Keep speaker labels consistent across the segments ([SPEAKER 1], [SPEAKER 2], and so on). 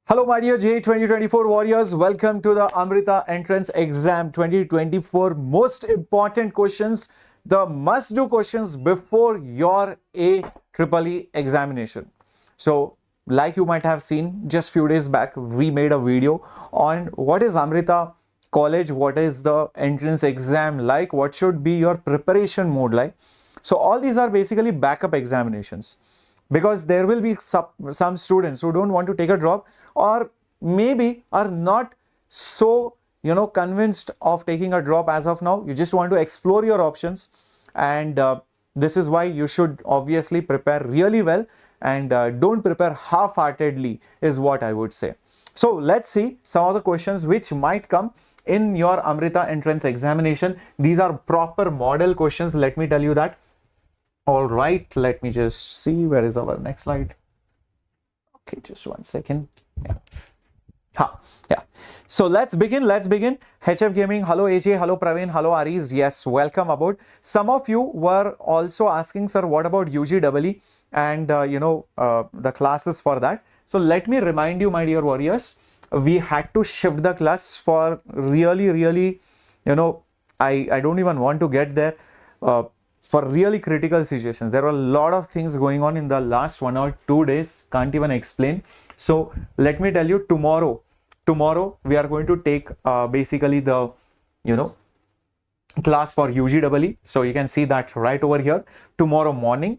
[SPEAKER 1] Hello my dear JEE 2024 warriors, welcome to the Amrita Entrance Exam 2024. Most important questions, the must do questions before your AEEE examination. So like you might have seen just few days back, we made a video on what is Amrita College, what is the entrance exam like, what should be your preparation mode like. So all these are basically backup examinations, because there will be some students who don't want to take a drop, or maybe are not so convinced of taking a drop as of now. You just want to explore your options, and this is why you should obviously prepare really well, and don't prepare half-heartedly is what I would say. So let's see some of the questions which might come in your Amrita Entrance Examination. These are proper model questions, let me tell you that. All right, let me just see where is our next slide. Okay, just one second. Yeah. So let's begin. HF Gaming, hello AJ, hello Praveen, hello Aris. Yes, welcome aboard. Some of you were also asking, sir, what about UGEE and the classes for that. So let me remind you, my dear warriors, we had to shift the class for really, I don't even want to get there. For really critical situations. There were a lot of things going on in the last 1 or 2 days, can't even explain. So let me tell you, tomorrow we are going to take basically the class for UGEE. So you can see that right over here. Tomorrow morning,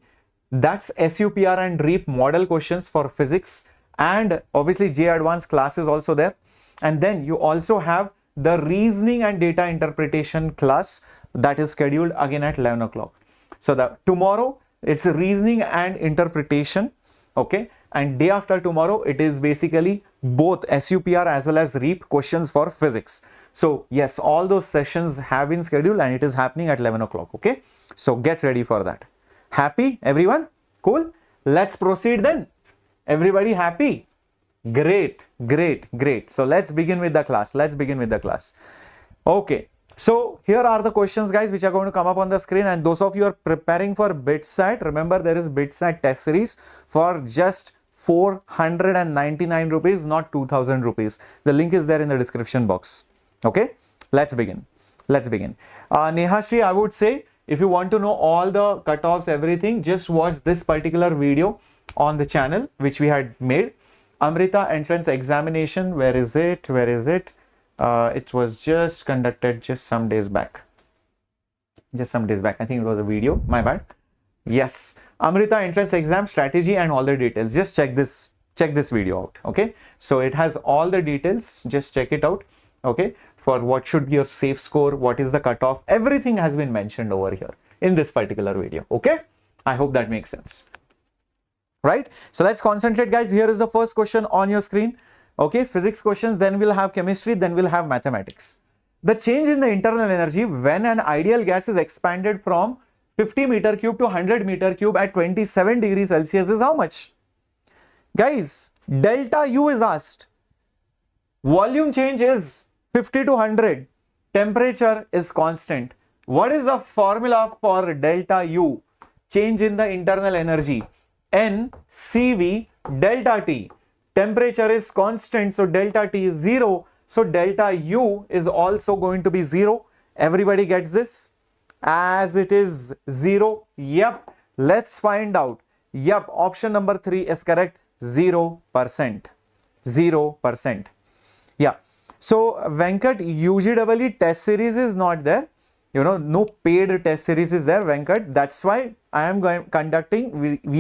[SPEAKER 1] that's SUPR and REAP model questions for physics, and obviously JEE Advanced class is also there. And then you also have the reasoning and data interpretation class that is scheduled again at 11 o'clock. So tomorrow it's reasoning and interpretation, okay, and day after tomorrow it is basically both SUPR as well as REAP questions for physics. So yes, all those sessions have been scheduled and it is happening at 11 o'clock, okay. So get ready for that. Happy everyone? Cool. Let's proceed then. Everybody happy? Great. So let's begin with the class. Okay. So here are the questions, guys, which are going to come up on the screen, and those of you are preparing for BITSAT, remember there is BITSAT test series for just 499 rupees, not 2000 rupees. The link is there in the description box. Okay, let's begin. Nehashri, I would say, if you want to know all the cutoffs, everything, just watch this particular video on the channel which we had made. Amrita Entrance Examination, where is it? It was just conducted just some days back. I think it was a video, my bad. Yes, Amrita Entrance Exam strategy and all the details. Just check this video out. Okay, so it has all the details. Just check it out. Okay, for what should be your safe score, what is the cutoff, everything has been mentioned over here in this particular video. Okay, I hope that makes sense. Right, so let's concentrate, guys. Here is the first question on your screen. Okay, physics questions, then we'll have chemistry, then we'll have mathematics. The change in the internal energy when an ideal gas is expanded from 50 meter cube to 100 meter cube at 27 degrees Celsius is how much? Guys, delta U is asked. Volume change is 50 to 100. Temperature is constant. What is the formula for delta U? Change in the internal energy. NCV delta T. Temperature is constant, so delta T is 0. So delta U is also going to be 0. Everybody gets this? As it is 0. Yep. Let's find out. Yep. Option number 3 is correct. 0%. Yeah. So Venkat, UGEE test series is not there. No paid test series is there, Venkat. That's why I am we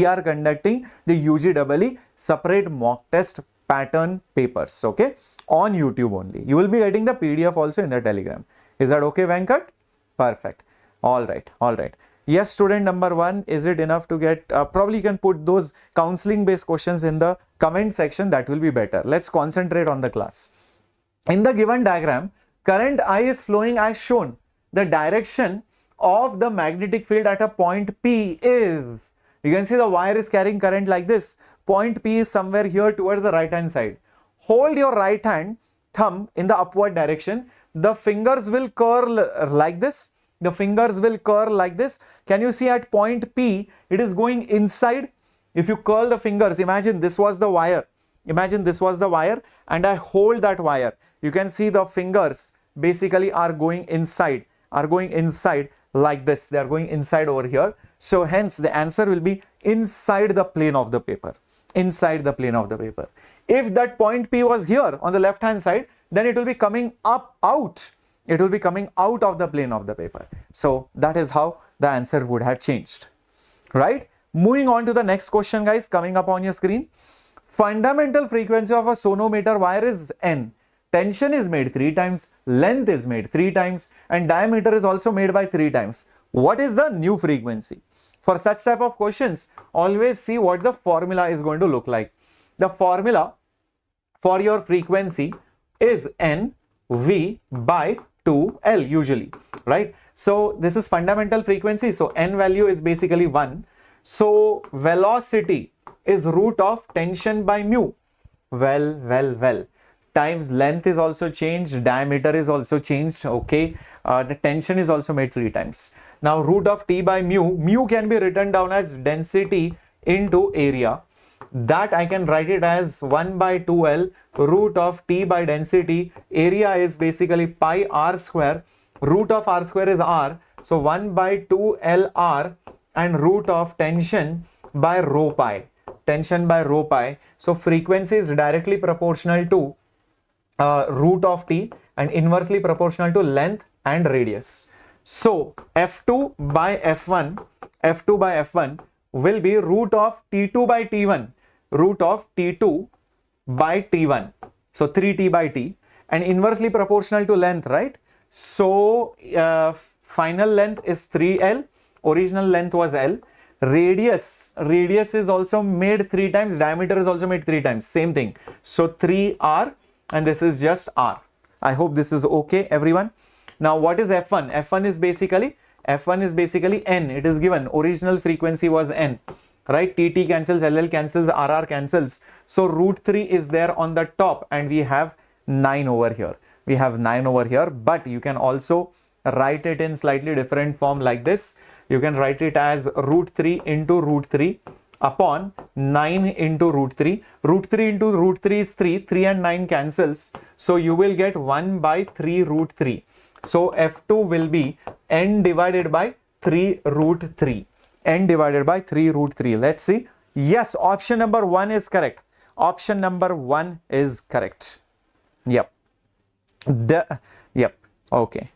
[SPEAKER 1] are conducting the UGEE separate mock test pattern papers, okay, on YouTube only. You will be getting the PDF also in the Telegram. Is that okay, Venkat? Perfect. All right. Yes, student number 1, is it enough to get? Probably you can put those counseling based questions in the comment section. That will be better. Let's concentrate on the class. In the given diagram, current I is flowing as shown. The direction of the magnetic field at a point P is, you can see the wire is carrying current like this. Point P is somewhere here towards the right hand side. Hold your right hand thumb in the upward direction. The fingers will curl like this. Can you see at point P, it is going inside. If you curl the fingers, imagine this was the wire. imagine this was the wire and I hold that wire. You can see the fingers basically are going inside like this. They are going inside over here. So hence the answer will be inside the plane of the paper. Inside the plane of the paper. If that point P was here on the left hand side, then it will be coming out. It will be coming out of the plane of the paper. So that is how the answer would have changed. Right? Moving on to the next question, guys, coming up on your screen. Fundamental frequency of a sonometer wire is N. Tension is made 3 times, length is made 3 times, and diameter is also made by 3 times. What is the new frequency? For such type of questions, always see what the formula is going to look like. The formula for your frequency is NV by 2L usually, right? So this is fundamental frequency. So N value is basically 1. So velocity is root of tension by mu. Well. Times length is also changed, diameter is also changed, okay. The tension is also made 3 times. Now root of T by mu, mu can be written down as density into area. That I can write it as 1 by 2L root of T by density. Area is basically pi r square. Root of r square is r. So 1 by 2L r and root of tension by rho pi. Tension by rho pi. So frequency is directly proportional to root of T and inversely proportional to length and radius. So F2 by F1 will be root of T2 by T1, root of T2 by T1. So 3T by T and inversely proportional to length, right? So final length is 3L, original length was L. Radius is also made 3 times, diameter is also made 3 times, same thing. So 3R and this is just R. I hope this is okay, everyone. Now what is F1? F1 is basically N. It is given, original frequency was N, right? TT cancels, LL cancels, RR cancels. So root 3 is there on the top and we have 9 over here. But you can also write it in slightly different form like this. You can write it as root 3 into root 3 upon 9 into root 3. Root 3 into root 3 is 3. 3 and 9 cancels. So you will get 1 by 3 root 3. So F2 will be N divided by 3 root 3. N divided by 3 root 3. Let's see. Yes, option number 1 is correct. Option number 1 is correct. Yep. Yep. Okay.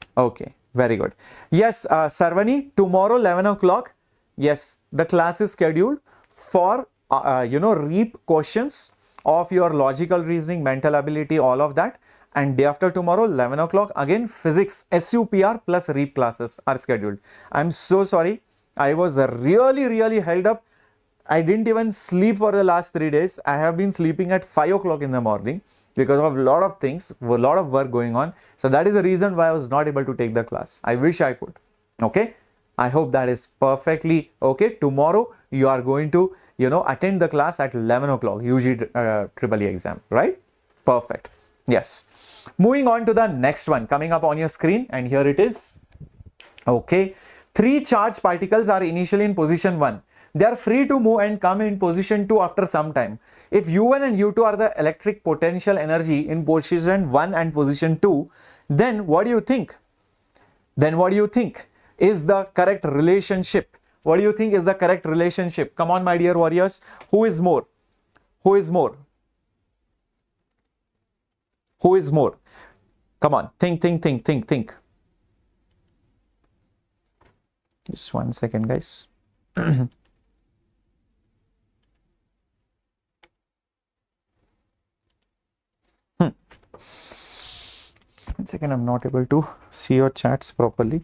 [SPEAKER 1] Very good. Yes, Sarvani, tomorrow 11 o'clock. Yes, the class is scheduled for, reap questions of your logical reasoning, mental ability, all of that. And day after tomorrow, 11 o'clock, again, physics, SUPR plus reap classes are scheduled. I'm so sorry. I was really held up. I didn't even sleep for the last 3 days. I have been sleeping at 5 o'clock in the morning because of a lot of things, a lot of work going on. So that is the reason why I was not able to take the class. I wish I could. Okay. I hope that is perfectly okay. Tomorrow you are going to, attend the class at 11 o'clock, UG EEE exam, right? Perfect. Yes. Moving on to the next one coming up on your screen, and here it is. Okay. 3 charged particles are initially in position 1. They are free to move and come in position 2 after some time. If U1 and U2 are the electric potential energy in position 1 and position 2, then what do you think? Is the correct relationship? What do you think is the correct relationship? Come on, my dear warriors. Who is more? Come on, think. Just 1 second, guys. 1 second, I'm not able to see your chats properly.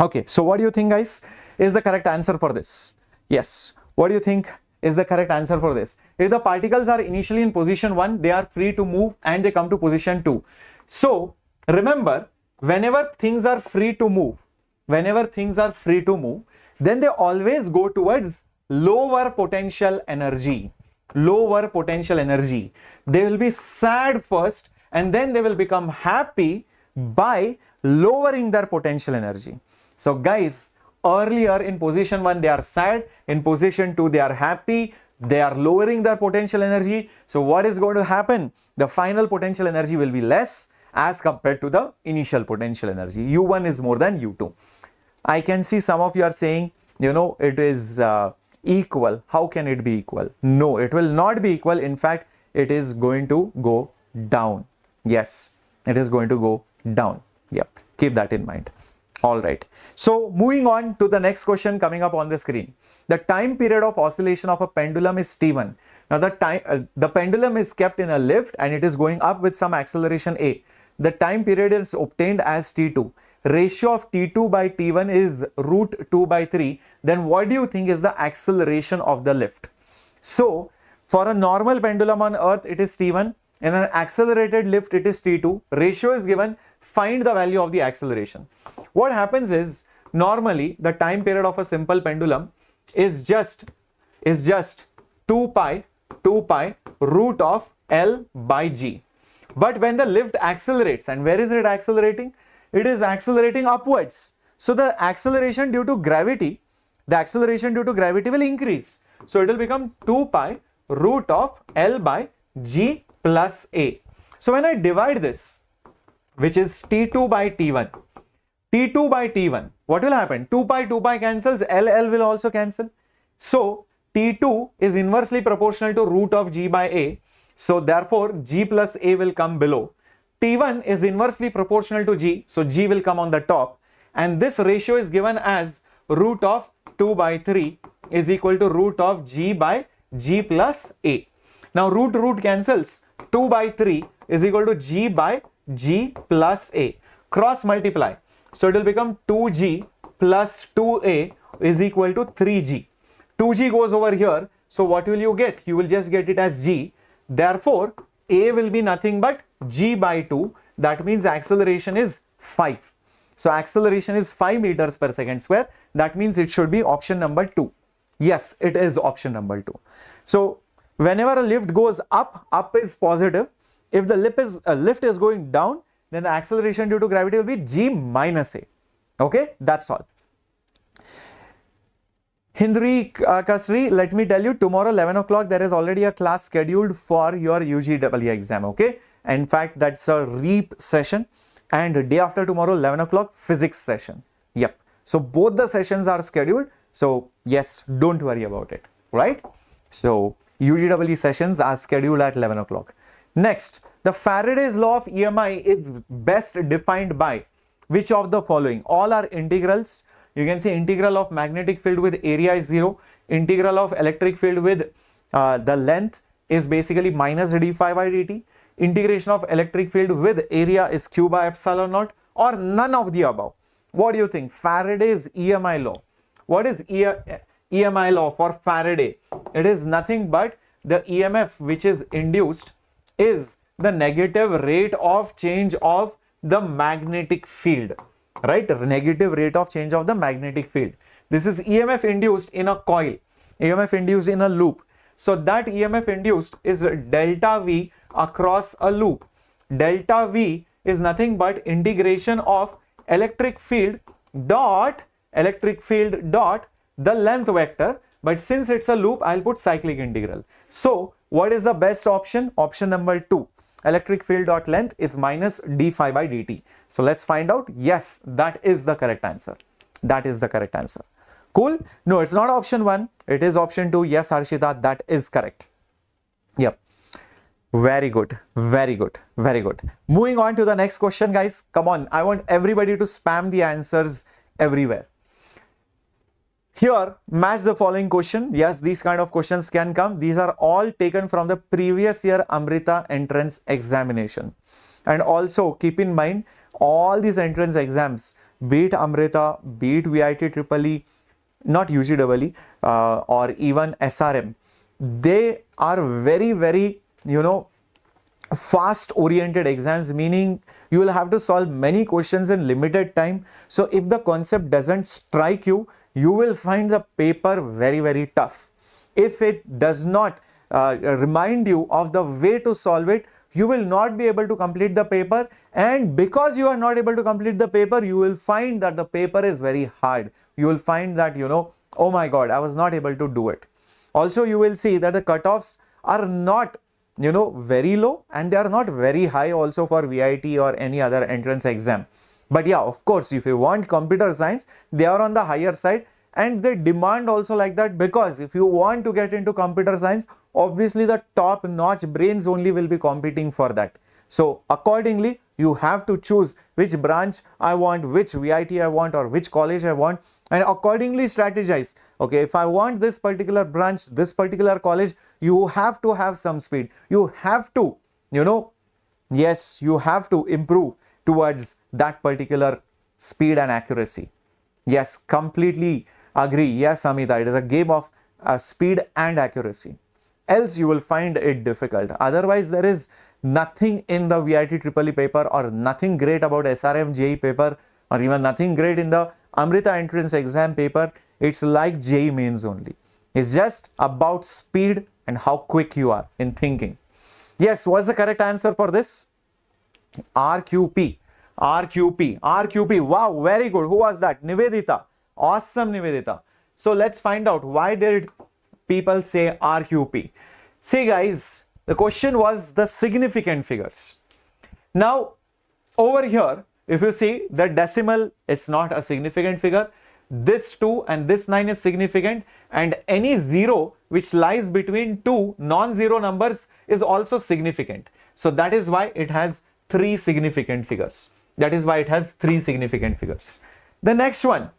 [SPEAKER 1] Okay, so what do you think, guys, is the correct answer for this? Yes, what do you think is the correct answer for this. If the particles are initially in position 1, they are free to move and they come to position 2. So remember, whenever things are free to move, then they always go towards lower potential energy. Lower potential energy. They will be sad first and then they will become happy by lowering their potential energy. So guys, earlier in position 1 they are sad, in position 2 they are happy, they are lowering their potential energy. So what is going to happen? The final potential energy will be less as compared to the initial potential energy. U1 is more than U2. I can see some of you are saying, you know, it is equal. How can it be equal? No, it will not be equal. In fact, it is going to go down. Yes, it is going to go down. Yep, keep that in mind. All right. So moving on to the next question coming up on the screen. The time period of oscillation of a pendulum is T1. Now the pendulum is kept in a lift and it is going up with some acceleration A. The time period is obtained as T2. Ratio of T2 by T1 is root 2 by 3. Then what do you think is the acceleration of the lift? So for a normal pendulum on earth, it is T1. In an accelerated lift, it is T2. Ratio is given. Find the value of the acceleration. What happens is, normally the time period of a simple pendulum is just 2 pi root of L by G. But when the lift accelerates, and where is it accelerating? It is accelerating upwards. So the acceleration due to gravity will increase. So it will become 2 pi root of L by G plus A. So when I divide this, which is T2 by T1, what will happen? 2 pi cancels, L will also cancel. So T2 is inversely proportional to root of G by A. So therefore G plus A will come below. T1 is inversely proportional to G, so G will come on the top, and this ratio is given as root of 2 by 3 is equal to root of G by G plus A. Now root cancels, 2 by 3 is equal to G by G plus A. Cross multiply, so it will become 2G plus 2A is equal to 3G. 2G goes over here, so what will you get? You will just get it as G. Therefore A will be nothing but G by 2. That means acceleration is 5. So acceleration is 5 meters per second square. That means it should be option number 2. Yes, it is option number 2. So whenever a lift goes up is positive. If the lift is going down, then the acceleration due to gravity will be G minus A. Okay, that's all. Hindri Kasri, let me tell you, tomorrow 11 o'clock there is already a class scheduled for your UGEE exam. Okay, in fact that's a REAP session, and day after tomorrow 11 o'clock physics session. Yep, so both the sessions are scheduled. So yes, don't worry about it, right? So UGEE sessions are scheduled at 11 o'clock. Next, the Faraday's law of EMI is best defined by which of the following? All are integrals. You can see integral of magnetic field with area is 0. Integral of electric field with the length is basically minus d phi by dt. Integration of electric field with area is q by epsilon naught, or none of the above. What do you think? Faraday's EMI law. What is EMI law for Faraday? It is nothing but the EMF which is induced is the negative rate of change of the magnetic field. Right, negative rate of change of the magnetic field. This is EMF induced in a coil, EMF induced in a loop. So that EMF induced is delta V across a loop. Delta V is nothing but integration of electric field dot the length vector, but since it's a loop, I'll put cyclic integral. So what is the best option? Option number 2. Electric field dot length is minus d phi by dt. So let's find out. Yes, that is the correct answer. That is the correct answer. Cool. No, it's not option 1. It is option 2. Yes, Harshita, that is correct. Yep. Very good. Very good. Very good. Moving on to the next question, guys. Come on. I want everybody to spam the answers everywhere. Here, match the following question. Yes, these kind of questions can come. These are all taken from the previous year Amrita Entrance Examination. And also keep in mind, all these entrance exams, be it Amrita, be it VIT EEE, not UGEE, or even SRM, they are very, very, fast oriented exams, meaning you will have to solve many questions in limited time. So if the concept doesn't strike you, you will find the paper very, very tough. If it does not remind you of the way to solve it, you will not be able to complete the paper, and because you are not able to complete the paper, you will find that the paper is very hard. You will find that, oh my God, I was not able to do it. Also, you will see that the cutoffs are not, very low, and they are not very high also for VIT or any other entrance exam. But yeah, of course, if you want computer science, they are on the higher side, and they demand also like that, because if you want to get into computer science, obviously the top notch brains only will be competing for that. So accordingly, you have to choose which branch I want, which VIT I want, or which college I want, and accordingly strategize. Okay, if I want this particular branch, this particular college, you have to have some speed. You have to, yes, you have to improve towards that particular speed and accuracy. Yes, completely agree. Yes, Amita, it is a game of speed and accuracy. Else you will find it difficult. Otherwise, there is nothing in the VIT EEE paper, or nothing great about SRM JEE paper, or even nothing great in the Amrita Entrance Exam paper. It's like JEE Mains only. It's just about speed and how quick you are in thinking. Yes, what's the correct answer for this? RQP. RQP. RQP. Wow, very good. Who was that? Nivedita. Awesome, Nivedita. So let's find out, why did people say RQP? See guys, the question was the significant figures. Now, over here, if you see, the decimal is not a significant figure. This 2 and this 9 is significant, and any 0 which lies between two non-zero numbers is also significant. So that is why it has 3 significant figures. That is why it has 3 significant figures. The next one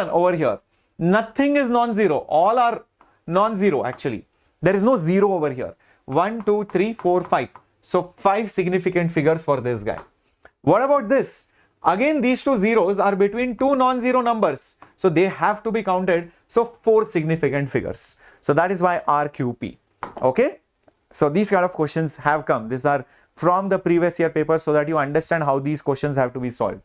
[SPEAKER 1] over here, nothing is non-zero. All are non-zero actually. There is no 0 over here. 1, 2, 3, 4, 5. So 5 significant figures for this guy. What about this? Again, these two zeros are between two non-zero numbers. So they have to be counted. So 4 significant figures. So that is why RQP. Okay. So these kind of questions have come. These are from the previous year paper, so that you understand how these questions have to be solved.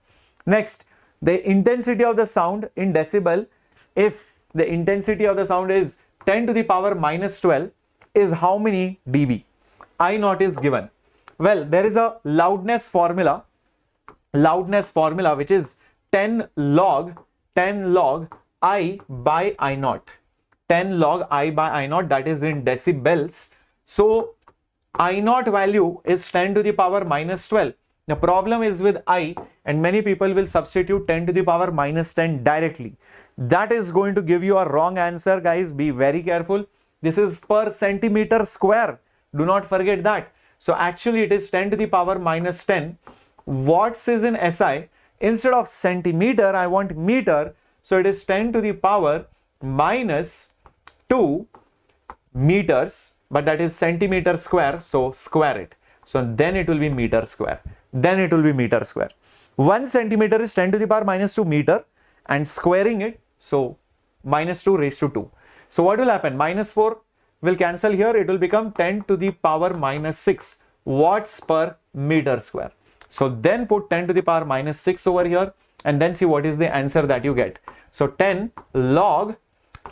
[SPEAKER 1] Next, the intensity of the sound in decibel. If the intensity of the sound is 10 to the power minus 12, is how many dB? I naught is given. Well, there is a loudness formula which is 10 log I by I naught. 10 log I by I naught, that is in decibels. So I naught value is 10 to the power minus 12. The problem is with I, and many people will substitute 10 to the power minus 10 directly. That is going to give you a wrong answer, guys. Be very careful. This is per centimeter square. Do not forget that. So actually it is 10 to the power minus 10. Watts is in SI. Instead of centimeter, I want meter. So it is 10 to the power minus 2 meters, but that is centimeter square. So square it. So then it will be meter square. 1 centimeter is 10 to the power minus 2 meter, and squaring it, so minus 2 raised to 2. So what will happen? Minus 4 will cancel here. It will become 10 to the power minus 6 watts per meter square. So then put 10 to the power minus 6 over here, and then see what is the answer that you get. So 10 log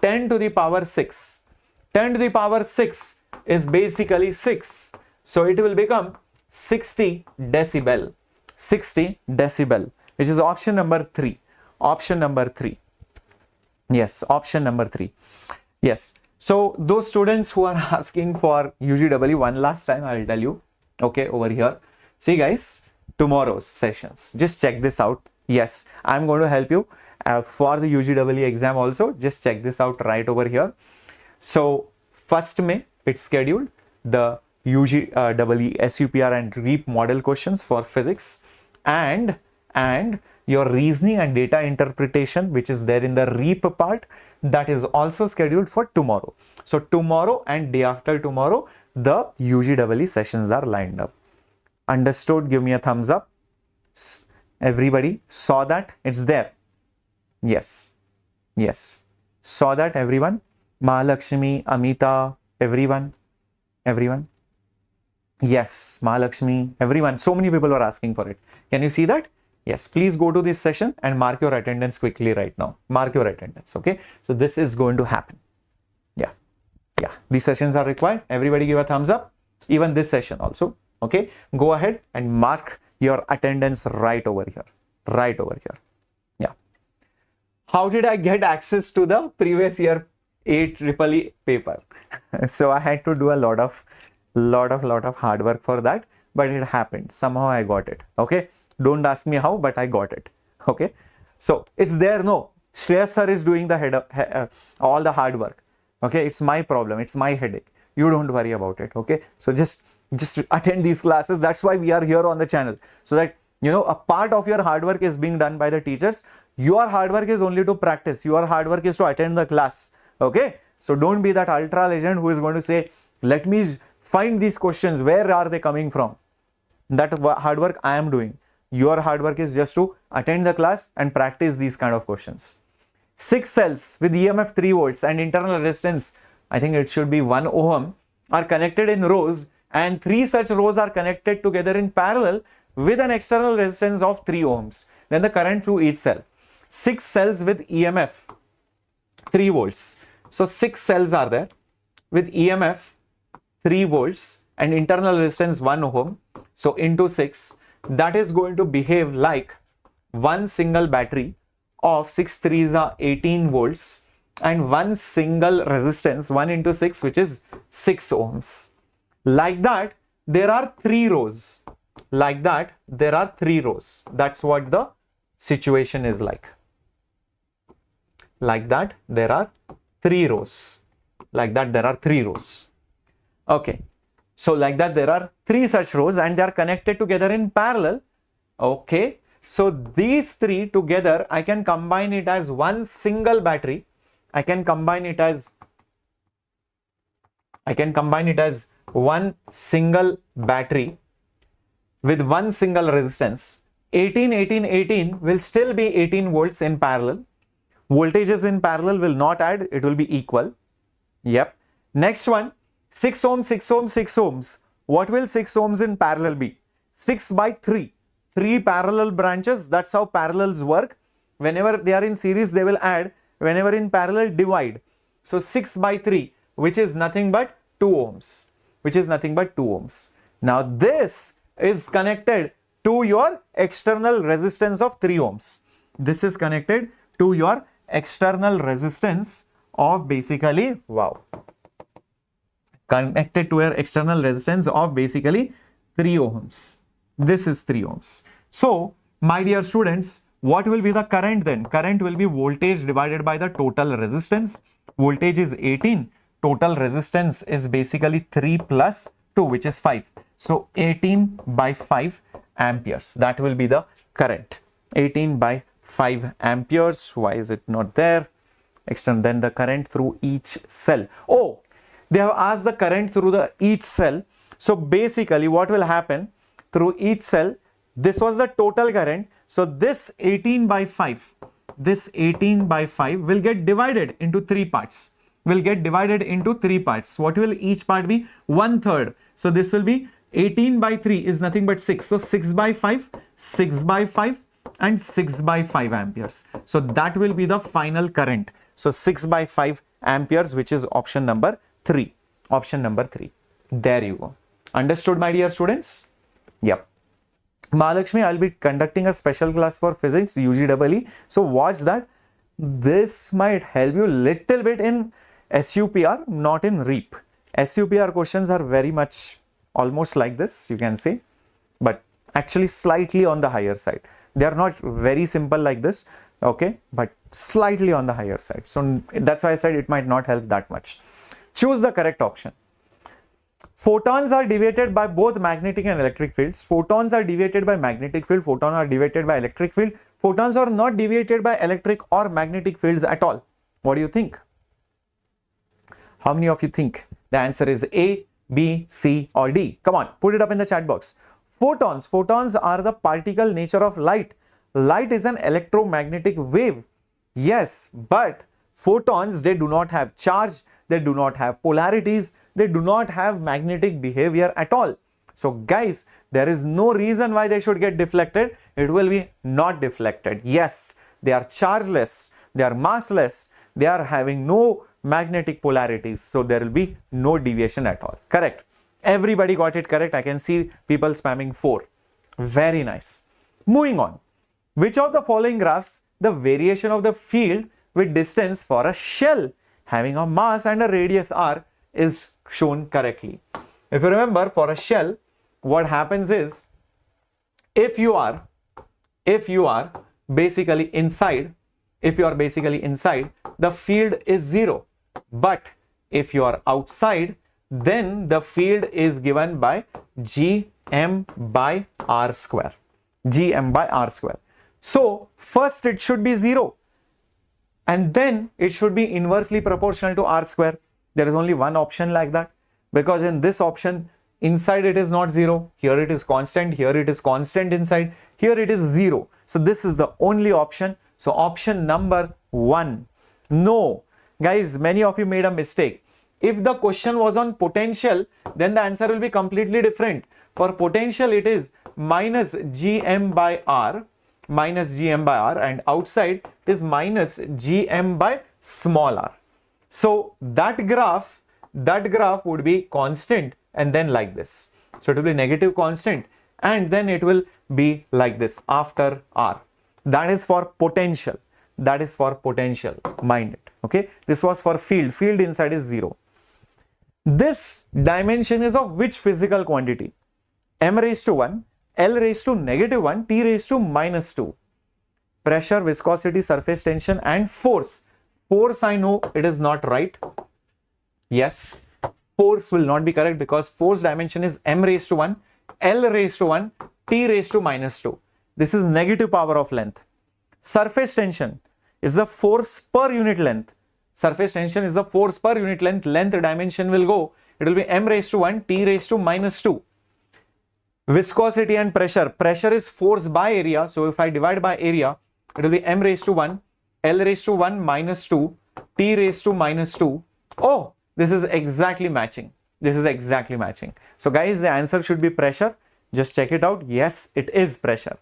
[SPEAKER 1] 10 to the power 6. 10 to the power 6 is basically 6. So it will become 60 decibel. 60 decibel, which is option number 3. Option number 3. Yes, option number 3. Yes. So those students who are asking for UGEE, one last time I will tell you. Okay, over here. See guys, tomorrow's sessions. Just check this out. Yes, I'm going to help you for the UGEE exam also. Just check this out right over here. So 1st May, it's scheduled. The UGEE, SUPR and REAP model questions for physics, and your reasoning and data interpretation, which is there in the REAP part, that is also scheduled for tomorrow. So tomorrow and day after tomorrow, the UGEE sessions are lined up. Understood? Give me a thumbs up. Everybody saw that? It's there. Yes. Yes. Saw that, everyone? Mahalakshmi, Amita, Everyone? Everyone? Yes, Mahalakshmi, everyone. So many people are asking for it. Can you see that? Yes, please go to this session and mark your attendance quickly right now. Mark your attendance, okay? So this is going to happen. Yeah, yeah. These sessions are required. Everybody give a thumbs up. Even this session also, okay? Go ahead and mark your attendance right over here. Right over here. Yeah. How did I get access to the previous year AEEE paper? So I had to do a lot of hard work for that, but it happened. Somehow I got it. Okay. Don't ask me how, but I got it. Okay. So it's there. No, Shreyas sir is doing the all the hard work. Okay. It's my problem. It's my headache. You don't worry about it. Okay. So just attend these classes. That's why we are here on the channel. So that, you know, a part of your hard work is being done by the teachers. Your hard work is only to practice. Your hard work is to attend the class. Okay. So don't be that ultra legend who is going to say, let me find these questions. Where are they coming from? That hard work I am doing. Your hard work is just to attend the class and practice these kind of questions. 6 cells with EMF 3 volts and internal resistance, I think it should be 1 ohm, are connected in rows, and 3 such rows are connected together in parallel with an external resistance of 3 ohms. Then the current through each cell. 6 cells with EMF 3 volts. So 6 cells are there with EMF 3 volts and internal resistance 1 ohm. So into 6, that is going to behave like one single battery of 6 3s are 18 volts and one single resistance 1 into 6, which is 6 ohms. Like that, there are 3 rows. Like that, there are 3 rows. That's what the situation is like. Like that, there are 3 rows. Like that, there are 3 rows. Okay. So like that, there are 3 such rows and they are connected together in parallel. Okay. So these 3 together, I can combine it as one single battery. I can combine it as one single battery with one single resistance. 18, 18, 18 will still be 18 volts in parallel. Voltages in parallel will not add, it will be equal. Yep. Next one, 6 ohms, 6 ohms, 6 ohms. What will 6 ohms in parallel be? 6 by 3. 3 parallel branches. That's how parallels work. Whenever they are in series, they will add. Whenever in parallel, divide. So 6 by 3, which is nothing but 2 ohms. Which is nothing but 2 ohms. Now this is connected to your external resistance of 3 ohms. This is connected to your external resistance of basically, wow, connected to your external resistance of basically 3 ohms. This is 3 ohms. So, my dear students, what will be the current then? Current will be voltage divided by the total resistance. Voltage is 18. Total resistance is basically 3 plus 2, which is 5. So, 18 by 5 amperes. That will be the current. 18 by 5 amperes. Why is it not there? Extend then the current through each cell. Oh, they have asked the current through each cell. So basically what will happen through each cell, this was the total current. So this 18 by 5 will get divided into 3 parts. Will get divided into 3 parts. What will each part be? 1/3. So this will be 18 by 3 is nothing but 6. So 6 by 5, 6 by 5 and 6 by 5 amperes. So that will be the final current. So 6 by 5 amperes, which is option number 3. Option number 3. There you go. Understood, my dear students? Yep. Mahalakshmi, I'll be conducting a special class for physics, UGEE. So watch that. This might help you little bit in SUPR, not in REAP. SUPR questions are very much almost like this, you can say, but actually slightly on the higher side. They are not very simple like this, okay, but slightly on the higher side. So that's why I said it might not help that much. Choose the correct option. Photons are deviated by both magnetic and electric fields. Photons are deviated by magnetic field. Photons are deviated by electric field. Photons are not deviated by electric or magnetic fields at all. What do you think? How many of you think the answer is A, B, C or D? Come on, put it up in the chat box. Photons. Photons are the particle nature of light. Light is an electromagnetic wave. Yes, but photons, they do not have charge. They do not have polarities. they do not have magnetic behavior at all. So guys, there is no reason why they should get deflected. It will be not deflected. Yes, they are chargeless, they are massless, they are having no magnetic polarities. So there will be no deviation at all. Correct. Everybody got it correct. I can see people spamming 4. Very nice. Moving on. Which of the following graphs the variation of the field with distance for a shell having a mass and a radius r is shown correctly? If you remember, for a shell, what happens is, if you are basically inside, the field is 0. But if you are outside, then the field is given by gm by r square. Gm by r square. So first it should be 0, and then it should be inversely proportional to r square. There is only one option like that, because in this option, inside it is not 0, here it is constant, here it is constant inside, here it is 0. So this is the only option. So option number 1. No, guys, many of you made a mistake. If the question was on potential, then the answer will be completely different. For potential, it is minus gm by r, and outside is minus gm by small r. So that graph would be constant and then like this. So it will be negative constant and then it will be like this after r. That is for potential. That is for potential. Mind it. Okay. This was for field. Field inside is 0. This dimension is of which physical quantity? M raised to 1, L raised to -1, T raised to -2. Pressure, viscosity, surface tension and force. Force, I know it is not right. Yes, force will not be correct because force dimension is M raised to 1, L raised to 1, T raised to -2. This is negative power of length. Surface tension is the force per unit length. Surface tension is the force per unit length. Length dimension will go. It will be M raised to 1, T raised to -2. Viscosity and pressure. Pressure is force by area. So if I divide by area, it will be M raised to 1, L raised to 1 -2, T raised to -2. Oh, this is exactly matching. This is exactly matching. So guys, the answer should be pressure. Just check it out. Yes, it is pressure.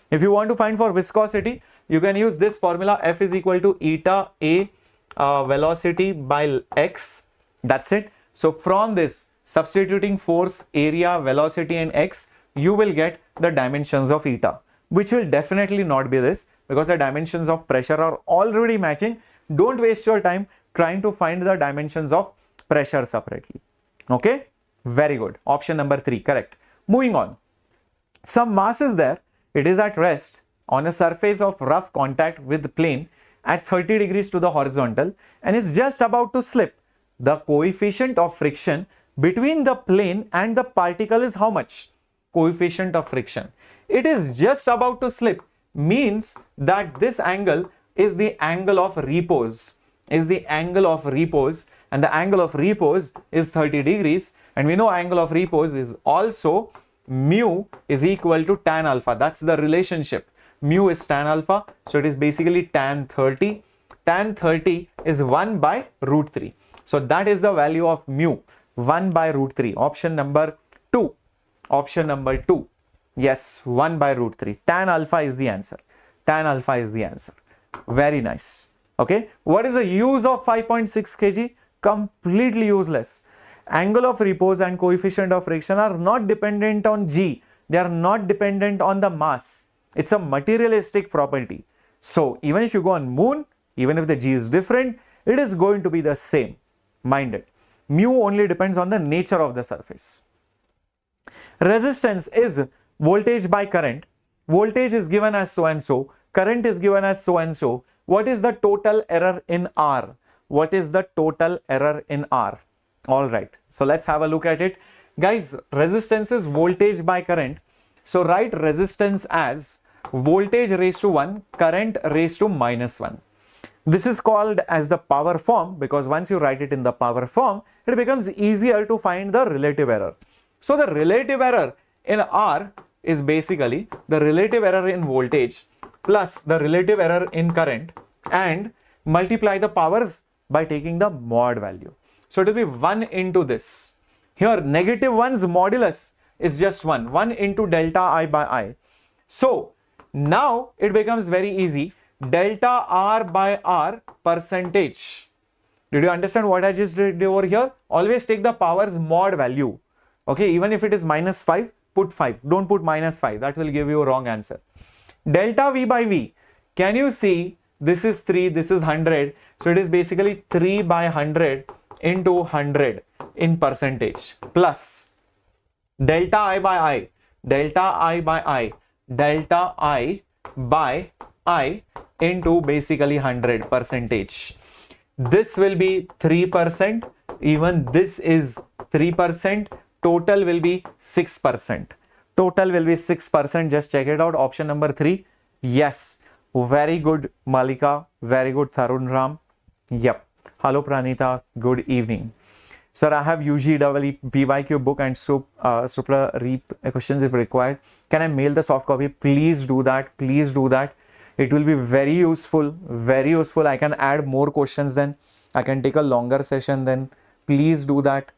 [SPEAKER 1] If you want to find for viscosity, you can use this formula. F is equal to eta A velocity by x. That's it. So from this, substituting force, area, velocity and x, you will get the dimensions of eta, which will definitely not be this because the dimensions of pressure are already matching. Don't waste your time trying to find the dimensions of pressure separately. Okay, very good. Option number 3, correct. Moving on. Some mass is there. It is at rest on a surface of rough contact with the plane at 30 degrees to the horizontal and is just about to slip. The coefficient of friction between the plane and the particle is how much? Coefficient of friction. It is just about to slip means that this angle is the angle of repose. And the angle of repose is 30 degrees, and we know angle of repose is also mu is equal to tan alpha. That's the relationship. Mu is tan alpha, so it is basically tan 30. Tan 30 is 1 by root 3. So that is the value of mu, 1 by root 3. Option number 2. Option number 2. Yes, 1 by root 3. Tan alpha is the answer. Tan alpha is the answer. Very nice. Okay. What is the use of 5.6 kg? Completely useless. Angle of repose and coefficient of friction are not dependent on G. They are not dependent on the mass. It's a materialistic property. So even if you go on moon, even if the G is different, it is going to be the same. Mind it. Mu only depends on the nature of the surface. Resistance is voltage by current. Voltage is given as so and so. Current is given as so and so. What is the total error in R? What is the total error in R? All right. So let's have a look at it. Guys, resistance is voltage by current. So write resistance as voltage raised to 1, current raised to -1. This is called as the power form because once you write it in the power form, it becomes easier to find the relative error. So the relative error in R is basically the relative error in voltage plus the relative error in current and multiply the powers by taking the mod value. So it will be 1 into this. Here, negative 1's modulus is just 1. 1 into delta I by I. So now it becomes very easy. Delta R by R percentage. Did you understand what I just did over here? Always take the power's mod value. Okay, even if it is minus 5, put 5. Don't put minus 5. That will give you a wrong answer. Delta V by V. Can you see this is 3, this is 100. So it is basically 3 by 100 into 100 in percentage plus delta I by I. Delta I by I. Delta I by I into basically 100 percentage. This will be 3%. Even this is 3%. Total will be 6%. Total will be 6%. Just check it out. Option number 3. Yes. Very good, Malika. Very good, Tarun Ram. Yep. Hello, Pranita. Good evening. Sir, I have UGEE PYQ book and Supra Reap questions if required. Can I mail the soft copy? Please do that. Please do that. It will be very useful. Very useful. I can add more questions then. I can take a longer session then. Please do that.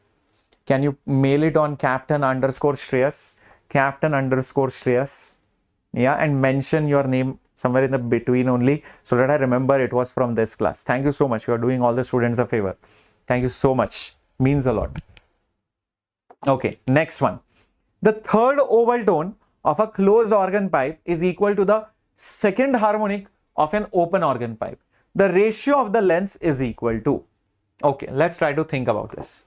[SPEAKER 1] Can you mail it on captain_Shreyas? Captain_Shreyas. Yeah, and mention your name somewhere in the between only so that I remember it was from this class. Thank you so much. You are doing all the students a favor. Thank you so much. Means a lot. Okay, next one. The third oval tone of a closed organ pipe is equal to the second harmonic of an open organ pipe. The ratio of the lengths is equal to. Okay, let's try to think about this.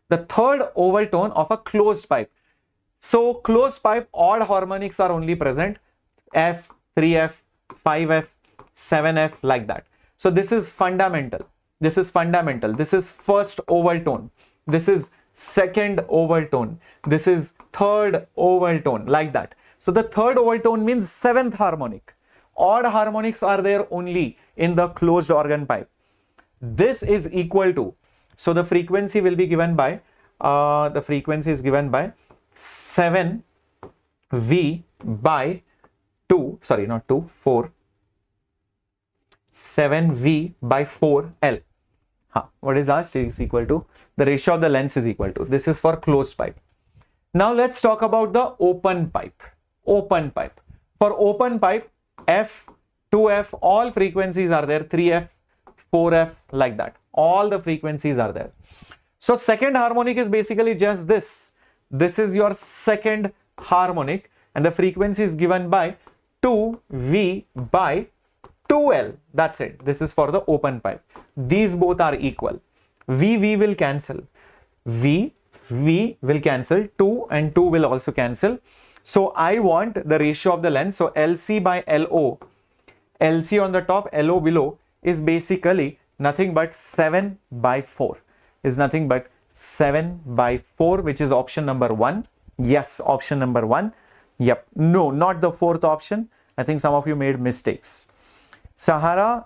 [SPEAKER 1] The third oval tone of a closed pipe. So closed pipe, odd harmonics are only present. F, 3F, 5F, 7F, like that. So this is fundamental. This is fundamental. This is first oval tone. This is second oval tone. This is third oval tone, like that. So the third oval tone means seventh harmonic. Odd harmonics are there only in the closed organ pipe. This is equal to, so the frequency will be given by, 7V by 2, sorry, not 2, 4. 7V by 4L. What is asked is equal to, the ratio of the lengths is equal to. This is for closed pipe. Now let's talk about the open pipe. Open pipe. For open pipe, F, 2F, all frequencies are there. 3F, 4F, like that. All the frequencies are there. So second harmonic is basically just this. This is your second harmonic and the frequency is given by 2V by 2L. That's it. This is for the open pipe. These both are equal. V will cancel. V will cancel. 2 and 2 will also cancel. So I want the ratio of the length. So LC by LO. LC on the top, LO below is basically nothing but 7 by 4. Is nothing but 7 by 4, which is option number 1. Yes, option number 1. Yep. No, not the fourth option. I think some of you made mistakes. Sahara,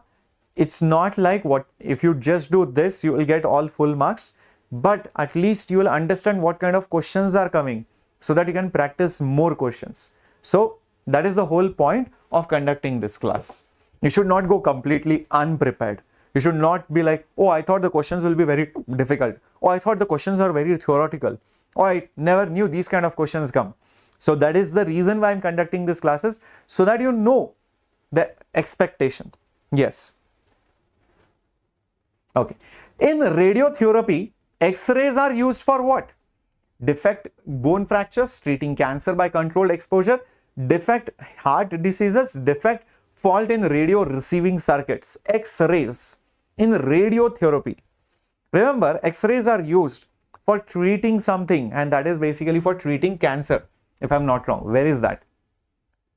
[SPEAKER 1] it's not like what, if you just do this, you will get all full marks, but at least you will understand what kind of questions are coming so that you can practice more questions. So that is the whole point of conducting this class. You should not go completely unprepared. You should not be like, oh, I thought the questions will be very difficult. Oh, I thought the questions are very theoretical. Oh, I never knew these kind of questions come. So that is the reason why I'm conducting these classes, so that you know the expectation. Yes. Okay. In radiotherapy, X-rays are used for what? Defect bone fractures, treating cancer by controlled exposure, defect heart diseases, defect fault in radio receiving circuits. X-rays in radiotherapy. Remember, X-rays are used for treating something, and that is basically for treating cancer, if I'm not wrong. Where is that?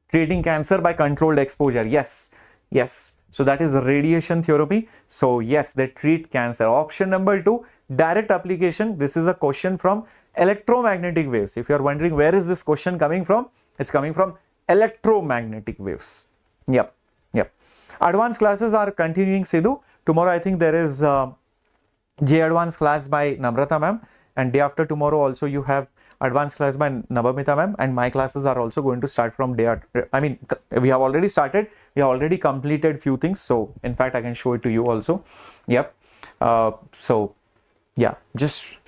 [SPEAKER 1] Treating cancer by controlled exposure. Yes. Yes. So that is radiation therapy. So yes, they treat cancer. Option number 2, direct application. This is a question from electromagnetic waves. If you are wondering where is this question coming from, it's coming from electromagnetic waves. Yep. Yep. Advanced classes are continuing, Sidhu. Tomorrow I think there is JEE advanced class by Namrata ma'am, and day after tomorrow also you have advanced class by Nabamita ma'am, and my classes are also going to start from day after. I mean, we have already started. We have already completed few things. So in fact, I can show it to you also. Yep. So yeah, just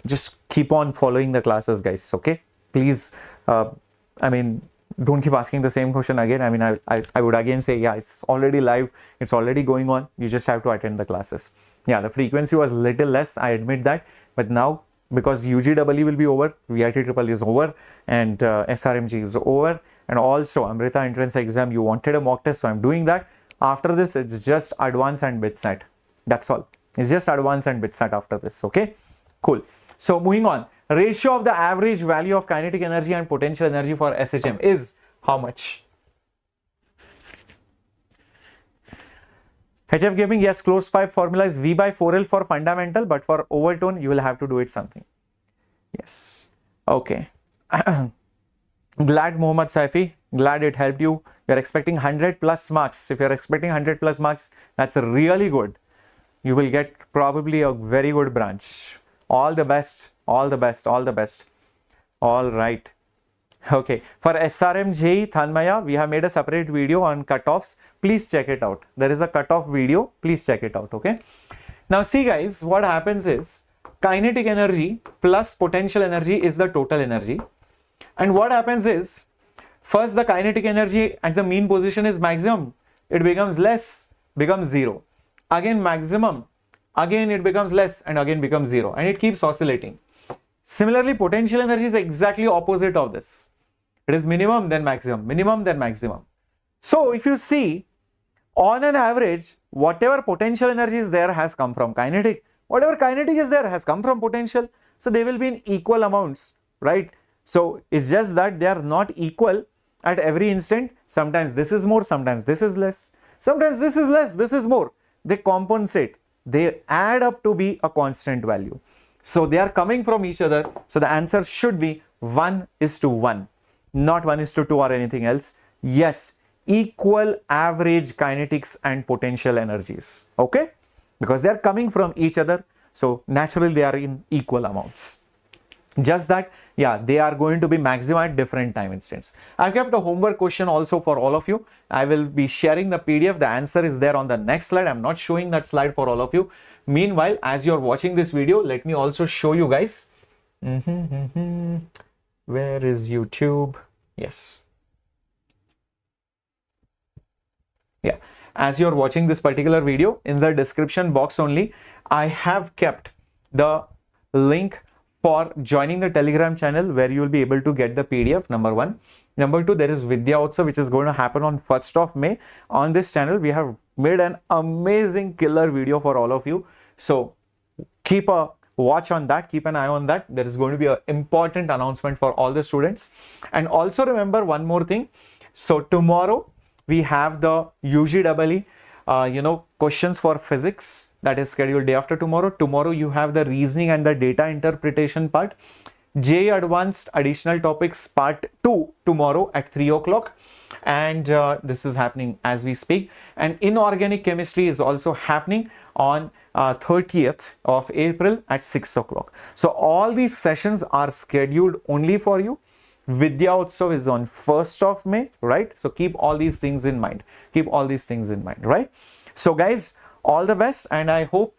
[SPEAKER 1] keep on following the classes, guys. Okay, please. I mean, don't keep asking the same question again. I mean, I would again say, yeah, it's already live, it's already going on. You just have to attend the classes. Yeah, the frequency was little less, I admit that, but now because UGEE will be over, VIT triple is over, and SRMG is over, and also Amrita Entrance Exam, you wanted a mock test, so I'm doing that. After this, it's just advanced and BitSat. That's all. It's just advanced and BitSat after this. Okay, cool. So moving on, ratio of the average value of kinetic energy and potential energy for SHM is how much? HF Gaming, yes, closed pipe formula is V by 4L for fundamental, but for overtone, you will have to do it something. Yes. Okay. Glad Mohammad Saifi, glad it helped you. You're expecting 100 plus marks. If you're expecting 100 plus marks, that's really good. You will get probably a very good branch. All the best, all the best, all the best. All right. Okay. For SRM JEE Thanmaya, we have made a separate video on cutoffs. Please check it out. There is a cutoff video. Please check it out. Okay. Now see guys, what happens is kinetic energy plus potential energy is the total energy. And what happens is, first the kinetic energy at the mean position is maximum. It becomes less, becomes 0. Again maximum, again it becomes less and again becomes 0. And it keeps oscillating. Similarly, potential energy is exactly opposite of this. It is minimum then maximum, minimum then maximum. So if you see, on an average, whatever potential energy is there has come from kinetic. Whatever kinetic is there has come from potential. So they will be in equal amounts, right? So it's just that they are not equal at every instant. Sometimes this is more, sometimes this is less. Sometimes this is less, this is more. They compensate. They add up to be a constant value. So they are coming from each other. So the answer should be 1:1, not 1:2 or anything else. Yes, equal average kinetics and potential energies. Okay, because they are coming from each other. So naturally they are in equal amounts. Just that, yeah, they are going to be maximum at different time instants. I've kept a homework question also for all of you. I will be sharing the PDF. The answer is there on the next slide. I'm not showing that slide for all of you. Meanwhile, as you're watching this video, let me also show you guys. Where is YouTube? Yes. Yeah. As you're watching this particular video, in the description box only, I have kept the link for joining the Telegram channel where you will be able to get the PDF, number 1. Number 2, there is Vidya Utsav, which is going to happen on 1st of May. On this channel, we have made an amazing killer video for all of you. So keep a watch on that, keep an eye on that. There is going to be an important announcement for all the students. And also remember one more thing. So tomorrow we have the UGEE questions for physics that is scheduled day after tomorrow. Tomorrow you have the reasoning and the data interpretation part. JEE Advanced additional topics part 2 tomorrow at 3 o'clock. And this is happening as we speak. And inorganic chemistry is also happening on 30th of April at 6 o'clock. So all these sessions are scheduled only for you. Vidya Utsav is on 1st of May, right? So keep all these things in mind. Keep all these things in mind, right? So guys, all the best, and I hope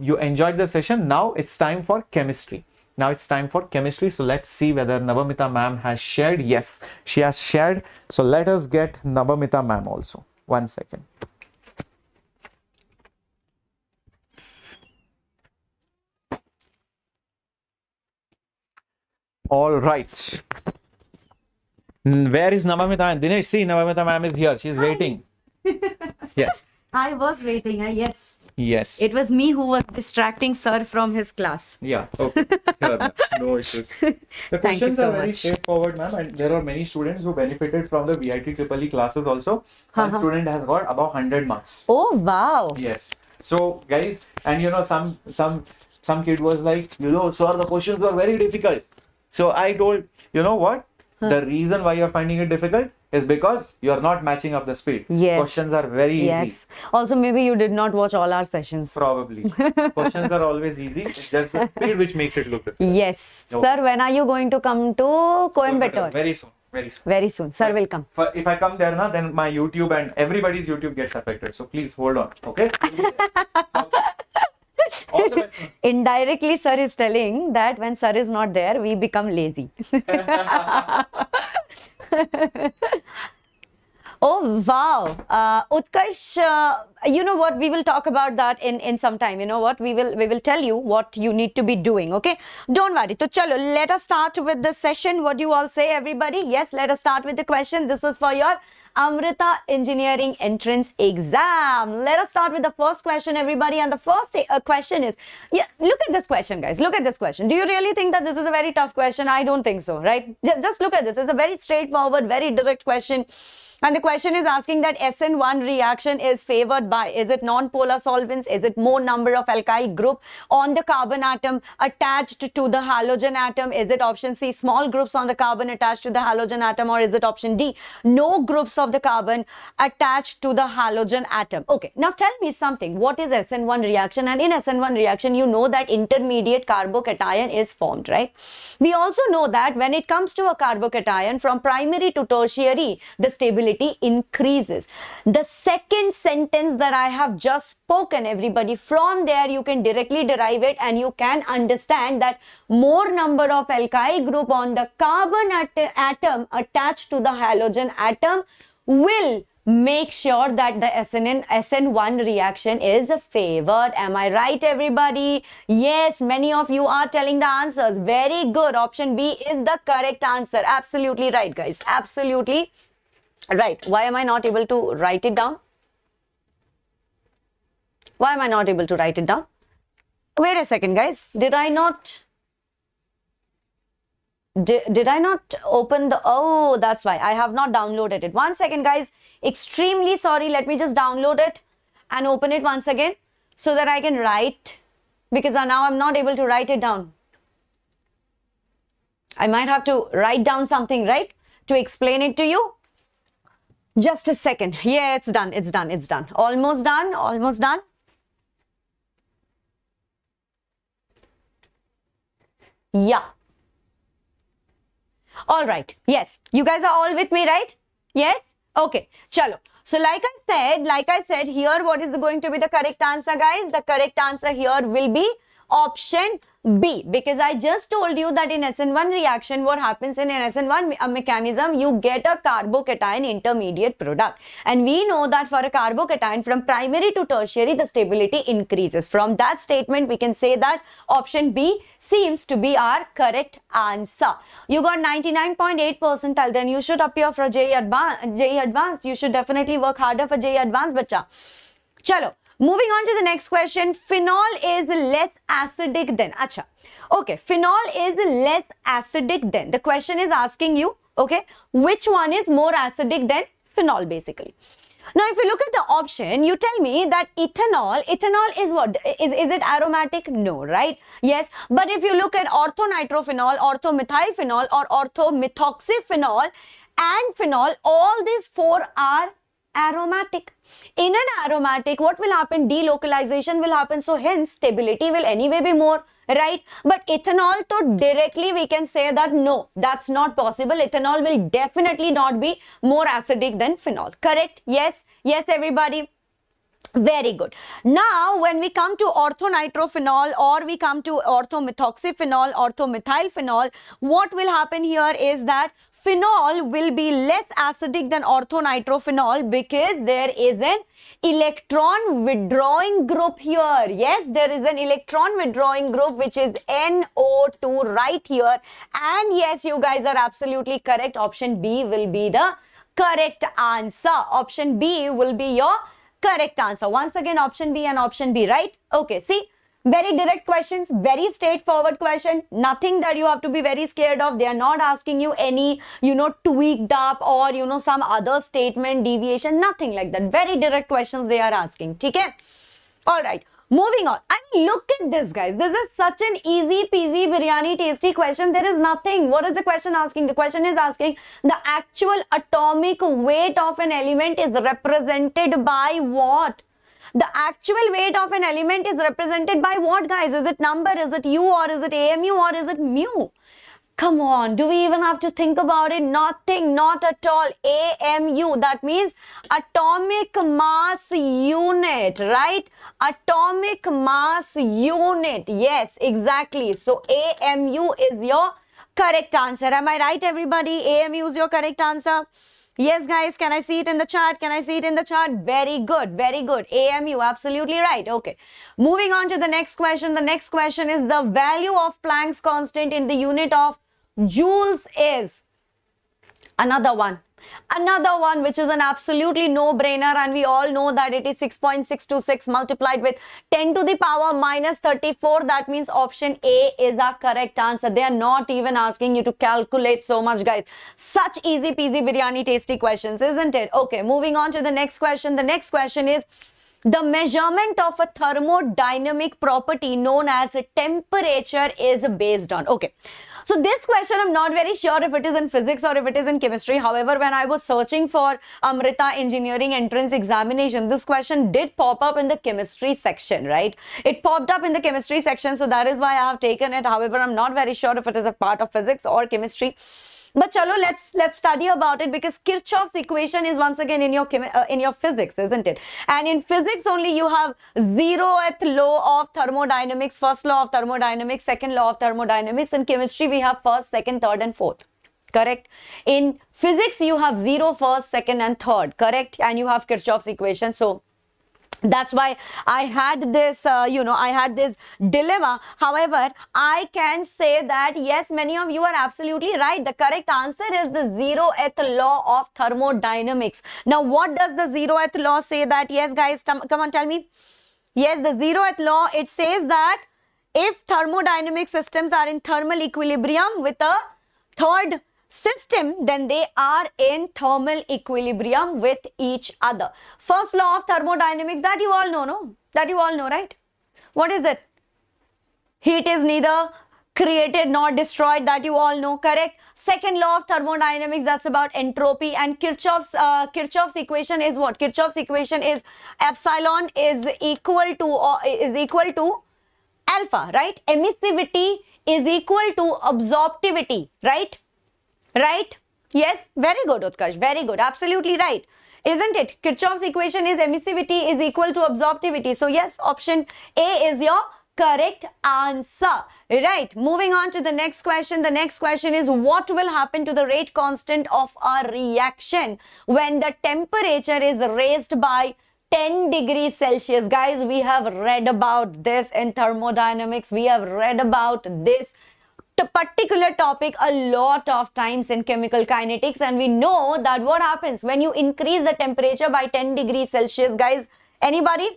[SPEAKER 1] you enjoyed the session. Now it's time for chemistry. Now it's time for chemistry. So let's see whether Navamita ma'am has shared. Yes, she has shared. So let us get Navamita ma'am also. 1 second. All right. Where is Navamita? Dinesh, see, Navamita ma'am is here. She's waiting. Yes.
[SPEAKER 2] I was waiting. Yes.
[SPEAKER 1] Yes.
[SPEAKER 2] It was me who was distracting sir from his class.
[SPEAKER 1] Yeah. Okay. Sure, no issues. The questions are very straightforward, ma'am, and there are many students who benefited from the VIT EEE classes also. One student has got above 100 marks.
[SPEAKER 2] Oh wow.
[SPEAKER 1] Yes. So guys, and some kid was like, sir, the questions were very difficult. So I told, you know what? The reason why you're finding it difficult is because you're not matching up the speed.
[SPEAKER 2] Yes.
[SPEAKER 1] Questions are very easy.
[SPEAKER 2] Yes. Also, maybe you did not watch all our sessions.
[SPEAKER 1] Probably. Questions are always easy. It's just the speed which makes it look difficult.
[SPEAKER 2] Yes. Okay. Sir, when are you going to come to Coimbatore?
[SPEAKER 1] Very soon. Very soon.
[SPEAKER 2] Very soon. Sir will come.
[SPEAKER 1] If I come there, then my YouTube and everybody's YouTube gets affected. So please hold on. Okay? All the best.
[SPEAKER 2] Indirectly, sir is telling that when sir is not there, we become lazy. Oh, wow. Utkarsh, you know what? We will talk about that in some time. You know what? We will tell you what you need to be doing. Okay? Don't worry. So, chalo, let us start with the session. What do you all say, everybody? Yes, let us start with the question. This is for your Amrita Engineering Entrance Exam. Let us start with the first question, everybody. And the first question is, yeah, look at this question, guys. Look at this question. Do you really think that this is a very tough question? I don't think so, right? Just look at this. It's a very straightforward, very direct question. And the question is asking that SN1 reaction is favored by, is it non-polar solvents? Is it more number of alkyl group on the carbon atom attached to the halogen atom? Is it option C, small groups on the carbon attached to the halogen atom? Or is it option D, no groups of the carbon attached to the halogen atom? Okay, now tell me something. What is SN1 reaction? And in SN1 reaction, you know that intermediate carbocation is formed, right? We also know that when it comes to a carbocation from primary to tertiary, the stability increases. The second sentence that I have just spoken, everybody, from there you can directly derive it and you can understand that more number of alkyl group on the carbon atom attached to the halogen atom will make sure that the SN1 reaction is favored. Am I right, everybody? Yes, many of you are telling the answers. Very good. Option B is the correct answer. Absolutely right, guys. Absolutely right. Why am I not able to write it down? Why am I not able to write it down? Wait a second, guys. Did I not open the... Oh, that's why. I have not downloaded it. 1 second, guys. Extremely sorry. Let me just download it and open it once again so that I can write, because now I'm not able to write it down. I might have to write down something, right, to explain it to you. Just a second. Yeah, it's done. It's done. It's done. Almost done. Almost done. Yeah. All right. Yes. You guys are all with me, right? Yes? Okay. Chalo. So like I said, here what is going to be the correct answer, guys? The correct answer here will be option B, because I just told you that in SN1 reaction, what happens in an SN1 mechanism, you get a carbocation intermediate product. And we know that for a carbocation from primary to tertiary, the stability increases. From that statement, we can say that option B seems to be our correct answer. You got 99.8 percentile, then you should appear for JEE Advanced. You should definitely work harder for JEE Advanced, bacha. Chalo. Moving on to the next question, phenol is less acidic than. Acha. Okay, phenol is less acidic than. The question is asking you, okay, which one is more acidic than phenol, basically. Now, if you look at the option, you tell me that ethanol is what? Is it aromatic? No, right? Yes. But if you look at orthonitrophenol, orthomethylphenol, or orthomethoxyphenol and phenol, all these four are aromatic. In an aromatic, what will happen? Delocalization will happen. So hence stability will anyway be more, right? But ethanol, to directly we can say that no, that's not possible. Ethanol will definitely not be more acidic than phenol. Correct? Yes. Yes, everybody. Very good. Now, when we come to orthonitrophenol or we come to orthomethoxyphenol, orthomethylphenol, what will happen here is that phenol will be less acidic than orthonitrophenol because there is an electron withdrawing group here. Yes, there is an electron withdrawing group which is NO2 right here. And yes, you guys are absolutely correct. Option B will be the correct answer. Option B will be your correct answer. Once again, option B and option B, right? Okay, see, very direct questions, very straightforward question, nothing that you have to be very scared of. They are not asking you any, tweaked up or, some other statement deviation, nothing like that. Very direct questions they are asking. Okay? All right. Moving on. I mean, look at this, guys. This is such an easy peasy biryani tasty question. There is nothing. What is the question asking? The question is asking the actual atomic weight of an element is represented by what? The actual weight of an element is represented by what, guys? Is it number? Is it U or is it AMU or is it mu? Come on, do we even have to think about it? Nothing, not at all. AMU, that means atomic mass unit, right? Atomic mass unit. Yes, exactly. So AMU is your correct answer. Am I right, everybody? AMU is your correct answer. Yes, guys, can I see it in the chat? Can I see it in the chat? Very good, very good. AMU, absolutely right. Okay. Moving on to the next question. The next question is the value of Planck's constant in the unit of joules is another one which is an absolutely no-brainer, and we all know that it is 6.626 multiplied with 10 to the power minus 34. That means option A is our correct answer. They are not even asking you to calculate so much, guys. Such easy peasy biryani tasty questions, isn't it? Okay, moving on to the next question. The next question is the measurement of a thermodynamic property known as temperature is based on. Okay. So this question, I'm not very sure if it is in physics or if it is in chemistry. However, when I was searching for Amrita Engineering Entrance Examination, this question did pop up in the chemistry section, right? It popped up in the chemistry section, so that is why I have taken it. However, I'm not very sure if it is a part of physics or chemistry. But chalo, let's study about it, because Kirchhoff's equation is once again in your physics, isn't it? And in physics only you have 0th law of thermodynamics, first law of thermodynamics, second law of thermodynamics. In chemistry we have first, second, third and fourth. Correct? In physics you have 0, first, second and third. Correct? And you have Kirchhoff's equation. So that's why I had this, I had this dilemma. However, I can say that yes, many of you are absolutely right. The correct answer is the 0th law of thermodynamics. Now, what does the 0th law say? That, yes, guys, come on, tell me. Yes, the 0th law, it says that if thermodynamic systems are in thermal equilibrium with a third system, then they are in thermal equilibrium with each other. First law of thermodynamics, that you all know, no? That you all know, right? What is it? Heat is neither created nor destroyed, that you all know, correct? Second law of thermodynamics, that's about entropy. And Kirchhoff's equation is what? Kirchhoff's equation is epsilon is equal to alpha, right? Emissivity is equal to absorptivity, right? Right? Yes, very good, Utkarsh, very good, absolutely right, isn't it? Kirchhoff's equation is emissivity is equal to absorptivity. So yes, option A is your correct answer, right? Moving on to the next question. The next question is, what will happen to the rate constant of a reaction when the temperature is raised by 10 degrees Celsius? Guys, we have read about this in thermodynamics. We have read about this particular topic a lot of times in chemical kinetics, and we know that what happens when you increase the temperature by 10 degrees Celsius, guys? Anybody?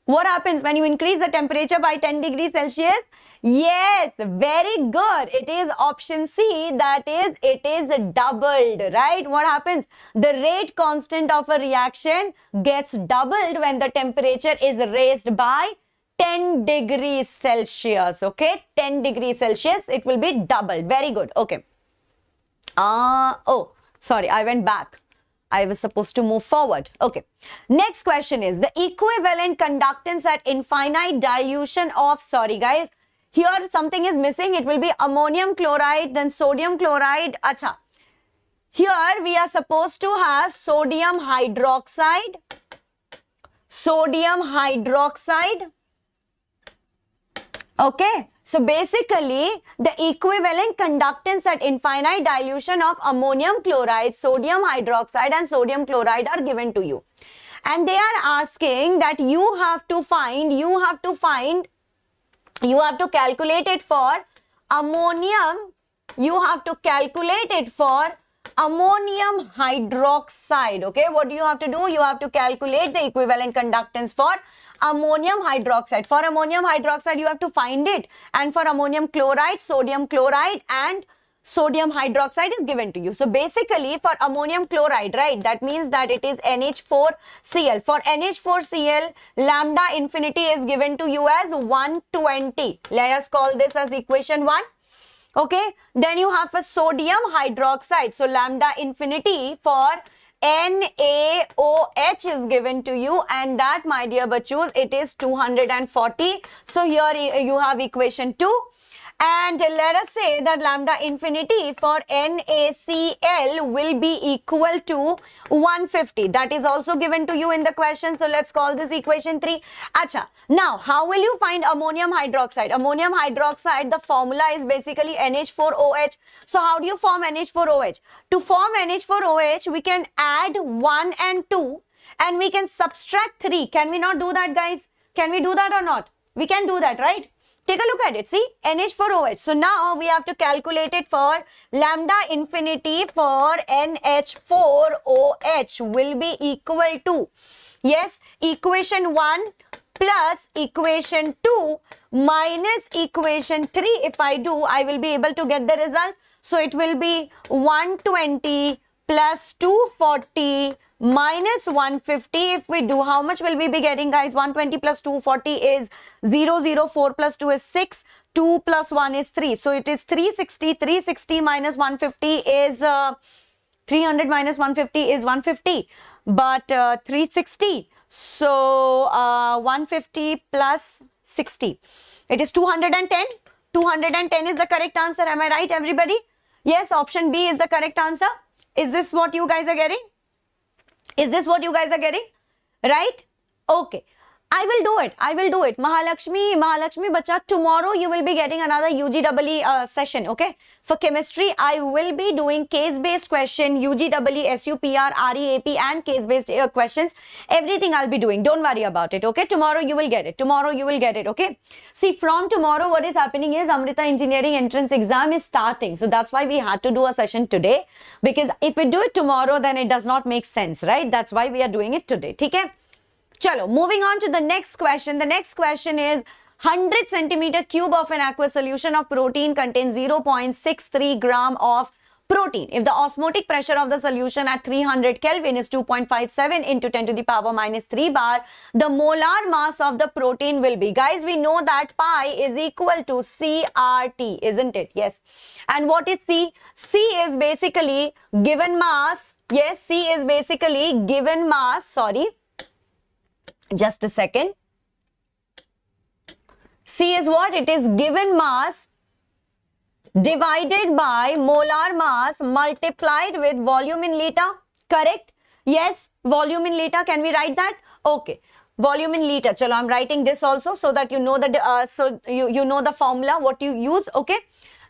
[SPEAKER 2] What happens when you increase the temperature by 10 degrees Celsius? Yes, very good. It is option C, that is, it is doubled, right? What happens? The rate constant of a reaction gets doubled when the temperature is raised by 10 degrees Celsius, okay? 10 degrees Celsius, it will be doubled. Very good, okay. Oh, sorry, I went back. I was supposed to move forward. Okay. Next question is, the equivalent conductance at infinite dilution of, sorry guys, here something is missing. It will be ammonium chloride, then sodium chloride. Acha. Here we are supposed to have sodium hydroxide. Sodium hydroxide. Okay, so basically the equivalent conductance at infinite dilution of ammonium chloride, sodium hydroxide and sodium chloride are given to you. And they are asking that you have to calculate it for ammonium, you have to calculate it for ammonium hydroxide. Okay, what do you have to do? You have to calculate the equivalent conductance for ammonium hydroxide. For ammonium hydroxide, you have to find it. And for ammonium chloride, sodium chloride and sodium hydroxide is given to you. So basically for ammonium chloride, right, that means that it is NH4Cl. For NH4Cl, lambda infinity is given to you as 120. Let us call this as equation 1. Okay, then you have a sodium hydroxide. So lambda infinity for NaOH is given to you, and that, my dear bachos, it is 240. So here you have equation 2. And let us say that lambda infinity for NaCl will be equal to 150. That is also given to you in the question. So let's call this equation 3. Acha. Now, how will you find ammonium hydroxide? Ammonium hydroxide, the formula is basically NH4OH. So how do you form NH4OH? To form NH4OH, we can add 1 and 2 and we can subtract 3. Can we not do that, guys? Can we do that or not? We can do that, right? Take a look at it. See, NH4OH. So now we have to calculate it for lambda infinity for NH4OH will be equal to, yes, equation 1 plus equation 2 minus equation 3. If I do, I will be able to get the result. So it will be 120 plus 240 minus 150. If we do, how much will we be getting, guys? 120 plus 240 is 0, 4 plus 2 is 6, 2 plus 1 is 3. So it is 360. 360 minus 150 is 300 minus 150 is 150, but 360. So 150 plus 60. It is 210. 210 is the correct answer. Am I right, everybody? Yes, option B is the correct answer. Is this what you guys are getting? Is this what you guys are getting? Right? Okay. I will do it. I will do it. Mahalakshmi Bacha, tomorrow you will be getting another UGEE session, okay? For chemistry, I will be doing case-based question, UGEE, SUPR, REAP and case-based questions. Everything I'll be doing. Don't worry about it, okay? Tomorrow you will get it. Tomorrow you will get it, okay? See, from tomorrow what is happening is Amrita Engineering Entrance Exam is starting. So that's why we had to do a session today. Because if we do it tomorrow, then it does not make sense, right? That's why we are doing it today, okay? Chalo, moving on to the next question. The next question is 100 centimeter cube of an aqueous solution of protein contains 0.63 gram of protein. If the osmotic pressure of the solution at 300 Kelvin is 2.57 into 10 to the power minus 3 bar, the molar mass of the protein will be. Guys, we know that pi is equal to CRT, isn't it? Yes. And what is C? C is basically given mass. Yes, C is basically given mass. Sorry. Just a second. C is what? It is given mass divided by molar mass multiplied with volume in liter. Correct? Yes, volume in liter. Can we write that? Okay. Volume in liter. Chalo, I'm writing this also so that you know that you know the formula what you use. Okay.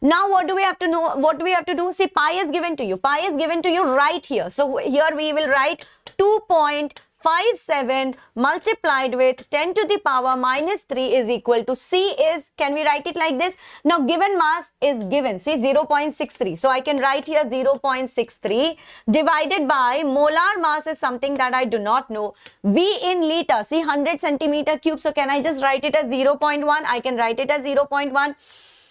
[SPEAKER 2] Now what do we have to know? What do we have to do? See, pi is given to you. Pi is given to you right here. So here we will write 2.57 multiplied with 10 to the power minus 3 is equal to C is, can we write it like this? Now given mass is given, see 0.63. So I can write here 0.63 divided by molar mass is something that I do not know. V in liter, see 100 centimeter cube. So can I just write it as 0.1? I can write it as 0.1.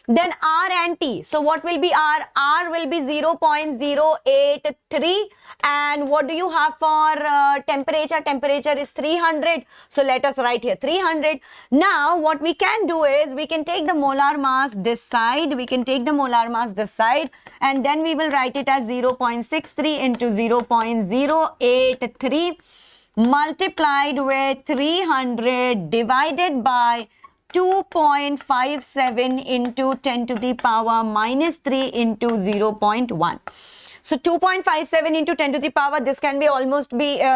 [SPEAKER 2] Then R and T. So what will be R? R will be 0.083. And what do you have for temperature? Temperature is 300. So let us write here 300. Now what we can do is we can take the molar mass this side. We can take the molar mass this side. And then we will write it as 0.63 into 0.083 multiplied with 300 divided by 2.57 into 10 to the power minus 3 into 0.1. So 2.57 into 10 to the power, this can be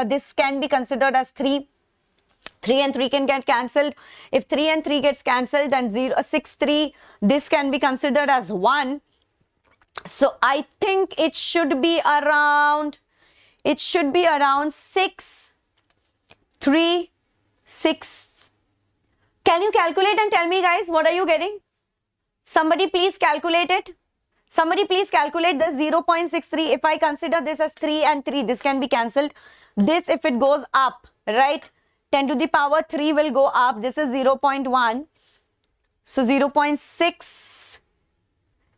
[SPEAKER 2] this can be considered as 3. 3 and 3 can get cancelled. If 3 and 3 gets cancelled, then 6.3. This can be considered as 1. So I think it should be around 6, 3, 6. Can you calculate and tell me, guys, what are you getting? Somebody please calculate it. Somebody please calculate the 0.63. If I consider this as 3 and 3, this can be cancelled. This, if it goes up, right? 10 to the power 3 will go up. This is 0.1. So 0.6.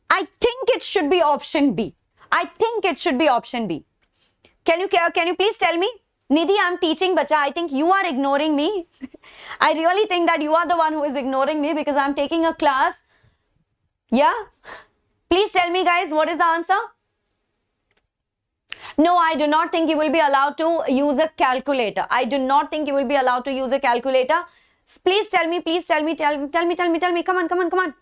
[SPEAKER 2] I think it should be option B. I think it should be option B. Can you please tell me? Nidhi, I'm teaching, bacha. I think you are ignoring me. I really think that you are the one who is ignoring me because I'm taking a class. Yeah? Please tell me, guys, what is the answer? No, I do not think you will be allowed to use a calculator. I do not think you will be allowed to use a calculator. Please tell me, please tell me, tell me. Come on.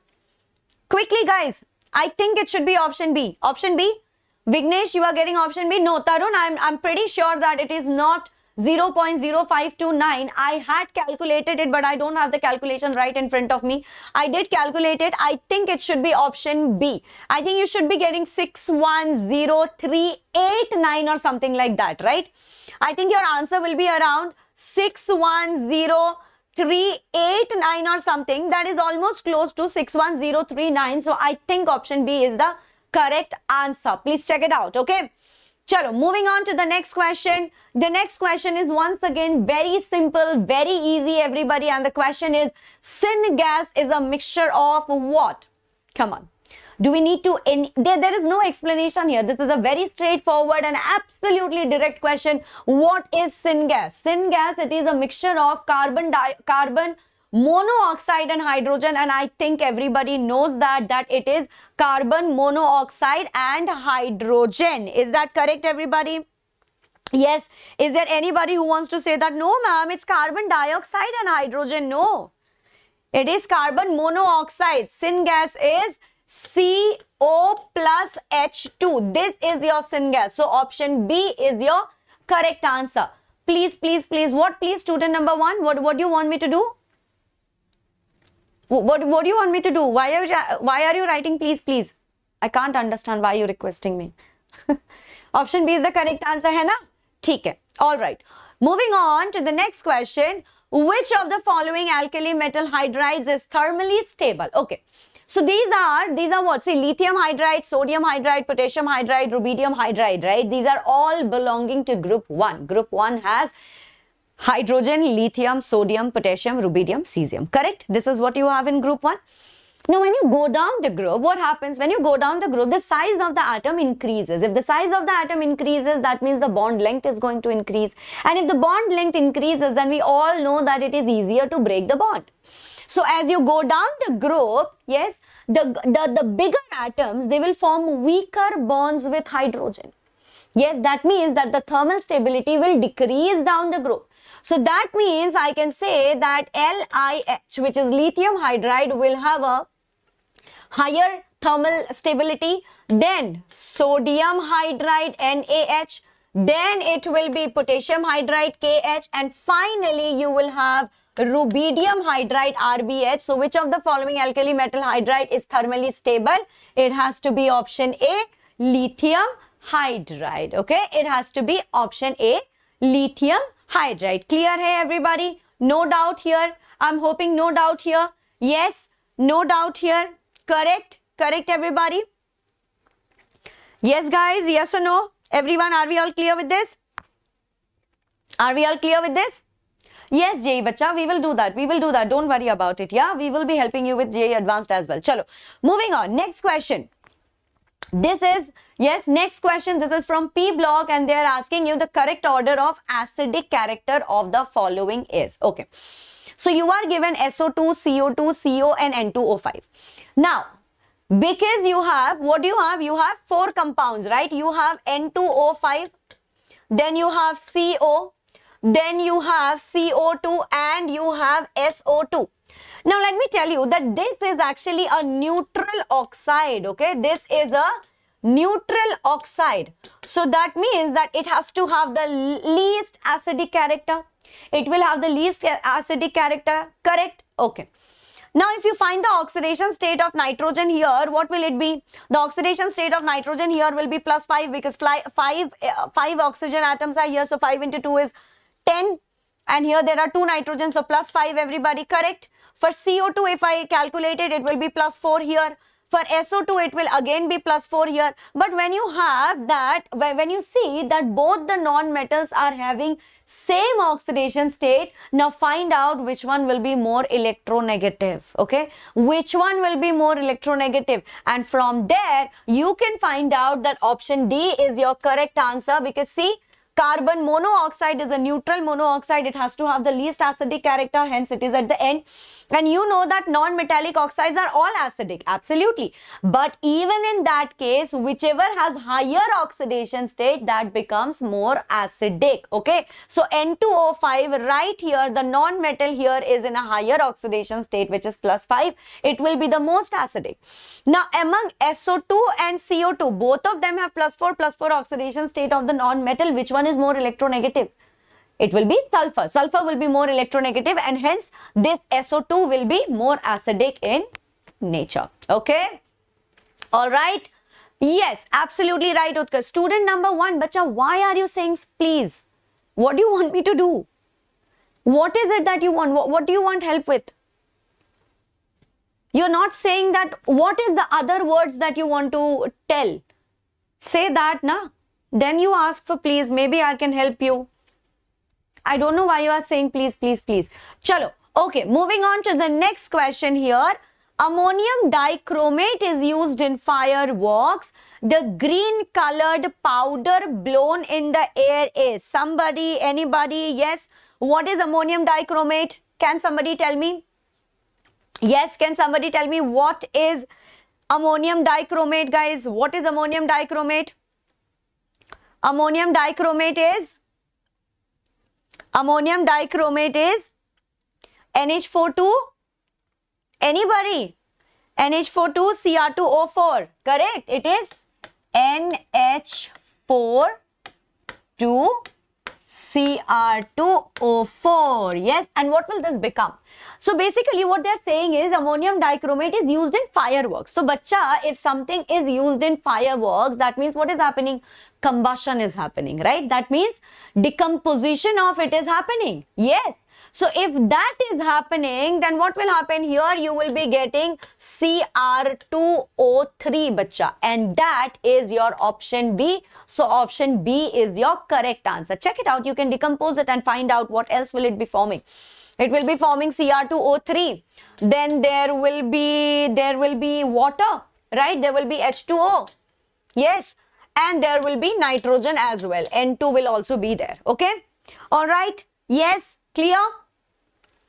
[SPEAKER 2] Quickly, guys. I think it should be option B. Option B. Vignesh, you are getting option B. No, Tarun, I'm pretty sure that it is not 0.0529. I had calculated it, but I don't have the calculation right in front of me. I did calculate it. I think it should be option B. I think you should be getting 610,389 or something like that, right? I think your answer will be around 610,389 or something. That is almost close to 61039. So I think option B is the correct answer. Please check it out, okay? Chalo, moving on to the next question. The next question is once again very simple, very easy, everybody. And the question is, syngas is a mixture of what? Come on. Do we need to, there is no explanation here. This is a very straightforward and absolutely direct question. What is syngas? Syngas, it is a mixture of carbon monoxide and hydrogen, and I think everybody knows that it is carbon monoxide and hydrogen. Is that correct, everybody? Yes. Is there anybody who wants to say that no ma'am, it's carbon dioxide and hydrogen? No, it is carbon monoxide. Syngas is CO plus H2. This is your syngas. So option B is your correct answer. Please, please, please. What, please, student number 1? What do you want me to do? What do you want me to do? Why are you writing please, please? I can't understand why you're requesting me. Option B is the correct answer, hai na? Theek hai. All right. Moving on to the next question. Which of the following alkali metal hydrides is thermally stable? Okay. So these are what? See, lithium hydride, sodium hydride, potassium hydride, rubidium hydride, right? These are all belonging to group 1. Group 1 has hydrogen, lithium, sodium, potassium, rubidium, cesium. Correct? This is what you have in group 1. Now, when you go down the group, what happens? When you go down the group, the size of the atom increases. If the size of the atom increases, that means the bond length is going to increase. And if the bond length increases, then we all know that it is easier to break the bond. So, as you go down the group, yes, the bigger atoms, they will form weaker bonds with hydrogen. Yes, that means that the thermal stability will decrease down the group. So that means I can say that LiH, which is lithium hydride, will have a higher thermal stability, then sodium hydride NaH, then it will be potassium hydride KH, and finally you will have rubidium hydride RBH. So which of the following alkali metal hydride is thermally stable? It has to be option A, lithium hydride. Okay, it has to be option A, lithium hydride. Clear hai everybody? No doubt here. I'm hoping no doubt here. Yes, no doubt here. Correct? Correct everybody? Yes guys, yes or no? Everyone, are we all clear with this? Are we all clear with this? Yes, JEE Bacha, we will do that. We will do that. Don't worry about it. Yeah, we will be helping you with JEE Advanced as well. Chalo, moving on. Next question. This is, yes, next question. This is from P block and they are asking you the correct order of acidic character of the following is. Okay. So you are given SO2, CO2, CO and N2O5. Now, because you have, what do you have? You have 4 compounds, right? You have N2O5, then you have CO, then you have CO2 and you have SO2. Now let me tell you that this is actually a neutral oxide, okay? This is a neutral oxide. So that means that it has to have the least acidic character. It will have the least acidic character, correct? Okay. Now if you find the oxidation state of nitrogen here, what will it be? The oxidation state of nitrogen here will be +5 because 5 oxygen atoms are here. So 5 into 2 is 10. And here there are 2 nitrogens, so +5 everybody, correct? For CO2, if I calculate it, it will be +4 here. For SO2, it will again be +4 here. But when you have that, when you see that both the non-metals are having same oxidation state, now find out which one will be more electronegative, okay? Which one will be more electronegative? And from there, you can find out that option D is your correct answer because see, Carbon monoxide is a neutral monoxide. It has to have the least acidic character, hence it is at the end. And you know that non-metallic oxides are all acidic, absolutely. But even in that case, whichever has higher oxidation state, that becomes more acidic, okay? So N2O5 right here, the non-metal here is in a higher oxidation state, which is +5. It will be the most acidic. Now, among SO2 and CO2, both of them have +4 oxidation state of the non-metal. Which one is more electronegative? It will be sulfur. Sulfur will be more electronegative, and hence this SO2 will be more acidic in nature. Okay? All right? Yes, absolutely right, Utkarsh. Student number 1, bacha, why are you saying please? What do you want me to do? What is it that you want? What do you want help with? You're not saying that. What is the other words that you want to tell? Say that, na? Then you ask for please. Maybe I can help you. I don't know why you are saying please, please, please. Chalo. Okay, moving on to the next question here. Ammonium dichromate is used in fireworks. The green colored powder blown in the air is. Somebody, anybody? Yes. What is ammonium dichromate? Can somebody tell me? Yes, can somebody tell me what is ammonium dichromate, guys? What is ammonium dichromate? Ammonium dichromate is NH42. Anybody? NH42 Cr2O4. Correct. It is NH42 Cr2O4. Yes. And what will this become? So basically what they're saying is ammonium dichromate is used in fireworks. So bacha, if something is used in fireworks, that means what is happening? Combustion is happening, right? That means decomposition of it is happening. Yes. So if that is happening, then what will happen here? You will be getting Cr2O3, bacha. And that is your option B. So option B is your correct answer. Check it out. You can decompose it and find out what else will it be forming. It will be forming Cr2O3. Then there will be water, right? There will be H2O. Yes. And there will be nitrogen as well. N2 will also be there. Okay. All right. Yes. Clear?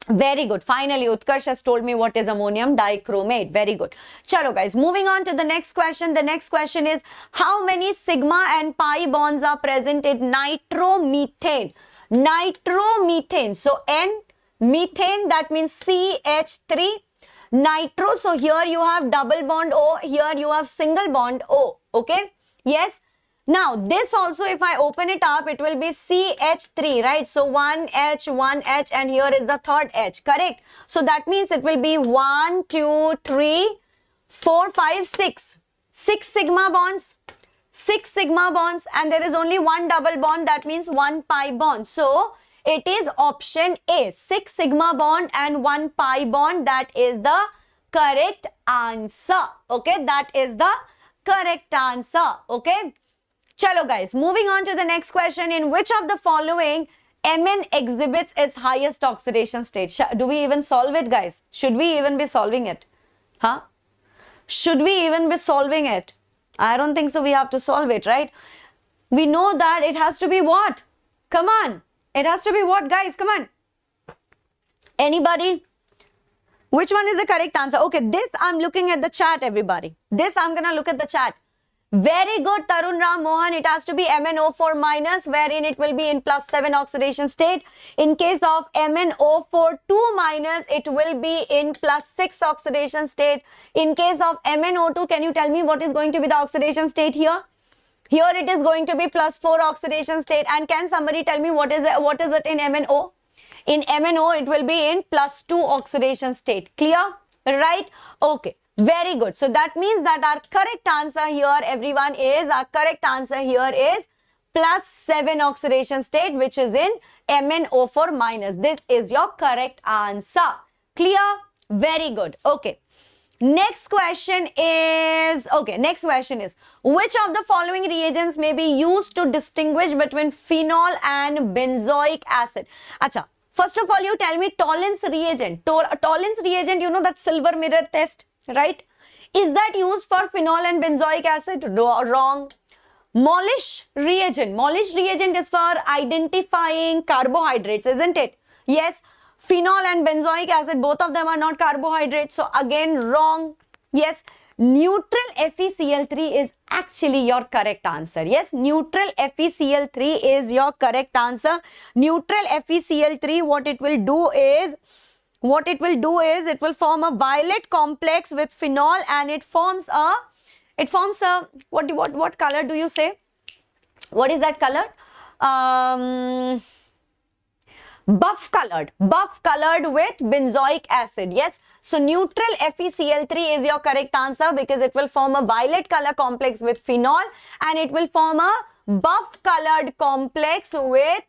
[SPEAKER 2] Very good. Finally, Utkarsh has told me what is ammonium dichromate. Very good. Chalo guys, moving on to the next question. The next question is, how many sigma and pi bonds are present in nitromethane? Nitromethane. So N, methane, that means CH3. Nitro, so here you have double bond O, here you have single bond O. Okay? Yes. Now, this also, if I open it up, it will be CH3, right? So, 1H, and here is the third H, correct? So, that means it will be 1, 2, 3, 4, 5, 6. 6 sigma bonds, and there is only one double bond, that means 1 pi bond. So, it is option A, 6 sigma bond and 1 pi bond. That is the correct answer. Okay, that is the correct answer. Okay. Chalo guys, moving on to the next question. In which of the following Mn exhibits its highest oxidation state? Do we even solve it, guys? Should we even be solving it? Huh? Should we even be solving it? I don't think so. We have to solve it, right? We know that it has to be what? Come on. It has to be what, guys? Come on. Anybody? Which one is the correct answer? Okay, this I'm looking at the chat, everybody. This I'm gonna look at the chat. Very good, Tarun Ram Mohan. It has to be MnO4 minus, wherein it will be in +7 oxidation state. In case of MnO4 2 minus, it will be in +6 oxidation state. In case of MnO2, can you tell me what is going to be the oxidation state here? Here it is going to be +4 oxidation state. And can somebody tell me what is it in MnO? In MnO, it will be in +2 oxidation state. Clear? Right? Okay. Very good. So that means that our correct answer here, everyone, is +7 oxidation state, which is in MnO4 minus. This is your correct answer. Clear? Very good. Okay. Next question is, which of the following reagents may be used to distinguish between phenol and benzoic acid? Acha. First of all, you tell me Tollens reagent. Tollens reagent, you know that silver mirror test, right? Is that used for phenol and benzoic acid? Wrong. Molish reagent. Molish reagent is for identifying carbohydrates, isn't it? Yes. Phenol and benzoic acid, both of them are not carbohydrates. So again, wrong. Yes. Neutral FeCl3 is actually your correct answer. Yes, neutral FeCl3 is your correct answer. Neutral FeCl3, what it will do is it will form a violet complex with phenol, and it forms a what color do you say? What is that color? Buff colored with benzoic acid. Yes, so neutral FeCl3 is your correct answer because it will form a violet color complex with phenol, and it will form a buff colored complex with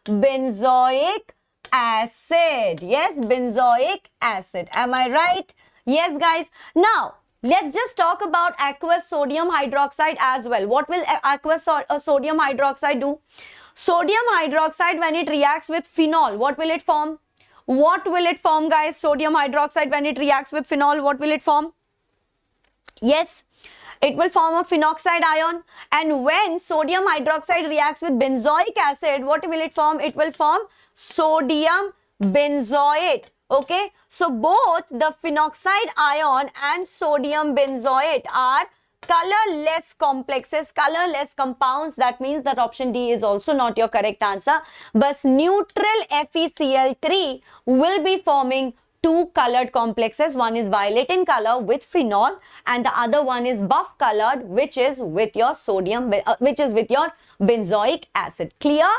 [SPEAKER 2] benzoic acid. Yes, benzoic acid. Am I right? Yes, guys. Now let's just talk about aqueous sodium hydroxide as well. What will aqueous sodium hydroxide do? Sodium hydroxide, when it reacts with phenol, what will it form? What will it form, guys? Sodium hydroxide, when it reacts with phenol, what will it form? Yes, it will form a phenoxide ion. And when sodium hydroxide reacts with benzoic acid, what will it form? It will form sodium benzoate. Okay, so both the phenoxide ion and sodium benzoate are colorless complexes, colorless compounds. That means that option D is also not your correct answer. But neutral FeCl3 will be forming two colored complexes. One is violet in color with phenol, and the other one is buff colored, which is with your benzoic acid. Clear?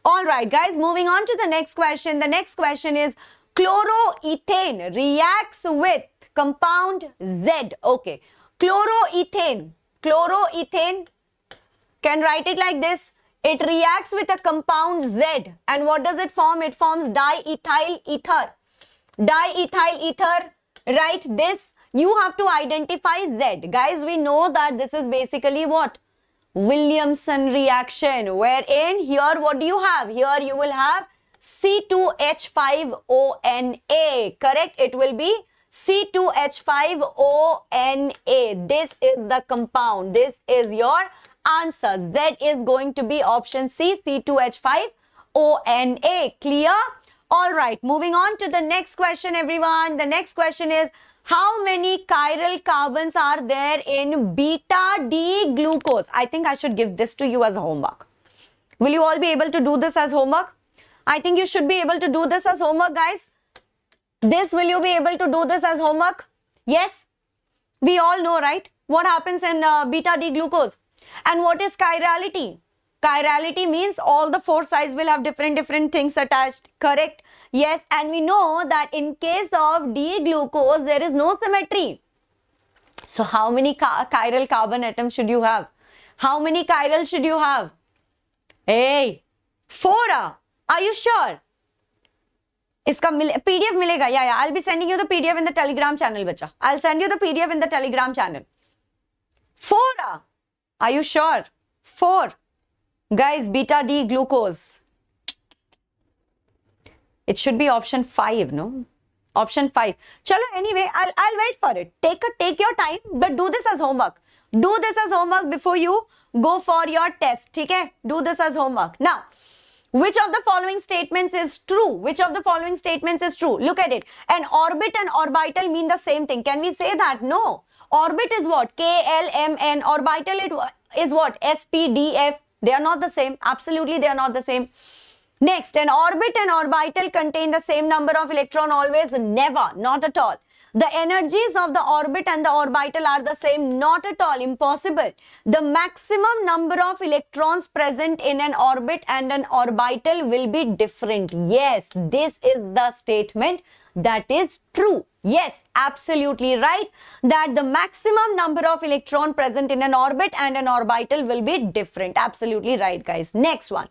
[SPEAKER 2] All right, guys, moving on to the next question. The next question is, chloroethane reacts with compound Z. Okay, chloroethane, can write it like this. It reacts with a compound Z, and what does it form? It forms diethyl ether. Diethyl ether, right? This, you have to identify Z. Guys, we know that this is basically what? Williamson reaction, wherein here what do you have? Here you will have C2H5ONA, correct? It will be C2H5ONA. This is the compound. This is your answer. Z is going to be option C, C2H5ONA. Clear? All right, moving on to the next question, everyone. The next question is, how many chiral carbons are there in beta-D glucose? I think I should give this to you as homework. Will you all be able to do this as homework? I think you should be able to do this as homework, guys. Will you be able to do this as homework? Yes? We all know, right? What happens in beta-D glucose? And what is chirality? Chirality means all the four sides will have different things attached, correct? Yes, and we know that in case of D-glucose, there is no symmetry. So how many chiral carbon atoms should you have? How many chiral should you have? Hey, 4. Are you sure? Iska PDF milega. Yeah, I'll be sending you the PDF in the Telegram channel, bacha. I'll send you the PDF in the Telegram channel. 4. Are you sure? 4. Guys, beta-D glucose. It should be option 5, no? Option 5. Chalo, anyway, I'll wait for it. Take your time, but do this as homework. Do this as homework before you go for your test. Okay? Do this as homework. Now, which of the following statements is true? Which of the following statements is true? Look at it. An orbit and orbital mean the same thing. Can we say that? No. Orbit is what? K, L, M, N. Orbital is what? S, P, D, F. They are not the same. Absolutely, they are not the same. Next, an orbit and orbital contain the same number of electron always? Never. Not at all. The energies of the orbit and the orbital are the same? Not at all. Impossible. The maximum number of electrons present in an orbit and an orbital will be different. Yes, this is the statement that is true. Yes, absolutely right. That the maximum number of electron present in an orbit and an orbital will be different. Absolutely right, guys. Next one.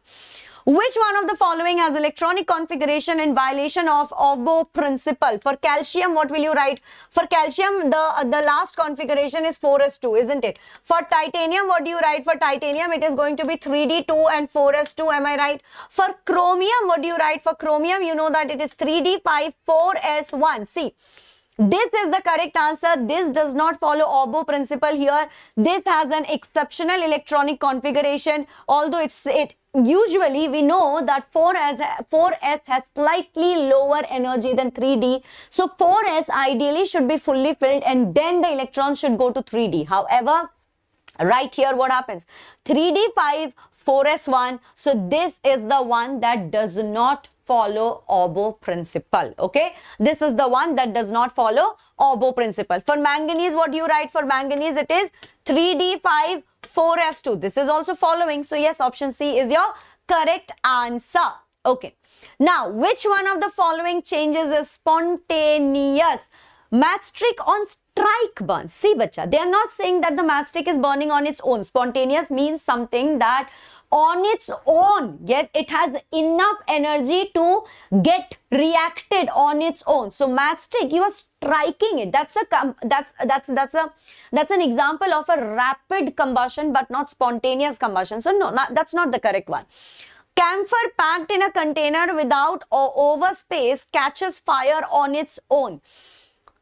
[SPEAKER 2] Which one of the following has electronic configuration in violation of Aufbau principle? For calcium, what will you write? For calcium, the last configuration is 4s2, isn't it? For titanium, what do you write? For titanium, it is going to be 3d2 and 4s2. Am I right? For chromium, what do you write? For chromium, you know that it is 3d5, 4s1. See, This is the correct answer. This does not follow Obo principle here. This has an exceptional electronic configuration. Although it usually we know that 4s has slightly lower energy than 3d. So 4s ideally should be fully filled and then the electrons should go to 3d. However, right here what happens? 3d5, 4s1. So this is the one that does not follow Obo principle. Okay, this is the one that does not follow Obo principle. For manganese, what do you write? For manganese, it is 3d5, 4s2. This is also following. So yes, option C is your correct answer. Okay, now which one of the following changes is spontaneous? Matchstick on strike burn. See, bacha, they are not saying that the matchstick is burning on its own. Spontaneous means something that on its own, yes, it has enough energy to get reacted on its own. So matchstick, you are striking it. That's an example of a rapid combustion, but not spontaneous combustion. So no, that's not the correct one. Camphor packed in a container without overspace catches fire on its own.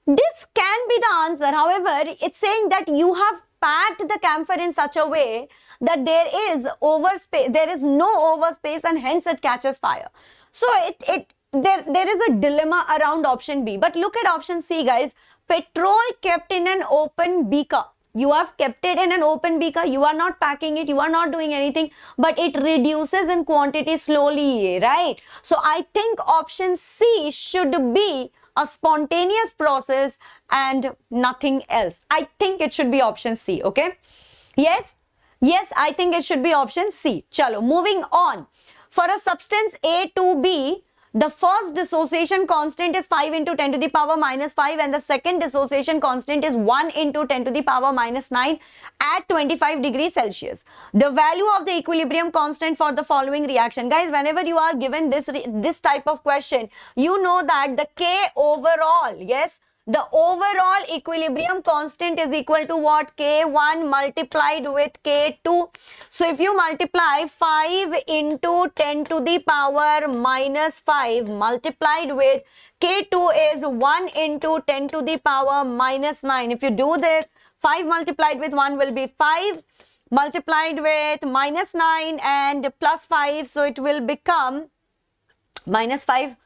[SPEAKER 2] This can be the answer. However, it's saying that you have packed the camphor in such a way that there is no overspace and hence it catches fire. So there is a dilemma around option B. But look at option C, guys. Petrol kept in an open beaker. You have kept it in an open beaker. You are not packing it. You are not doing anything. But it reduces in quantity slowly, right? So I think option C should be a spontaneous process and nothing else. I think it should be option C. Okay. Yes. Yes, I think it should be option C. Chalo, moving on. For a substance A to B, the first dissociation constant is 5 into 10 to the power minus 5 and the second dissociation constant is 1 into 10 to the power minus 9 at 25 degrees Celsius. The value of the equilibrium constant for the following reaction. Guys, whenever you are given this type of question, you know that the K overall, yes, the overall equilibrium constant is equal to what? K1 multiplied with K2. So if you multiply 5 into 10 to the power minus 5 multiplied with K2 is 1 into 10 to the power minus 9. If you do this, 5 multiplied with 1 will be 5 multiplied with minus 9 and plus 5. So it will become minus 5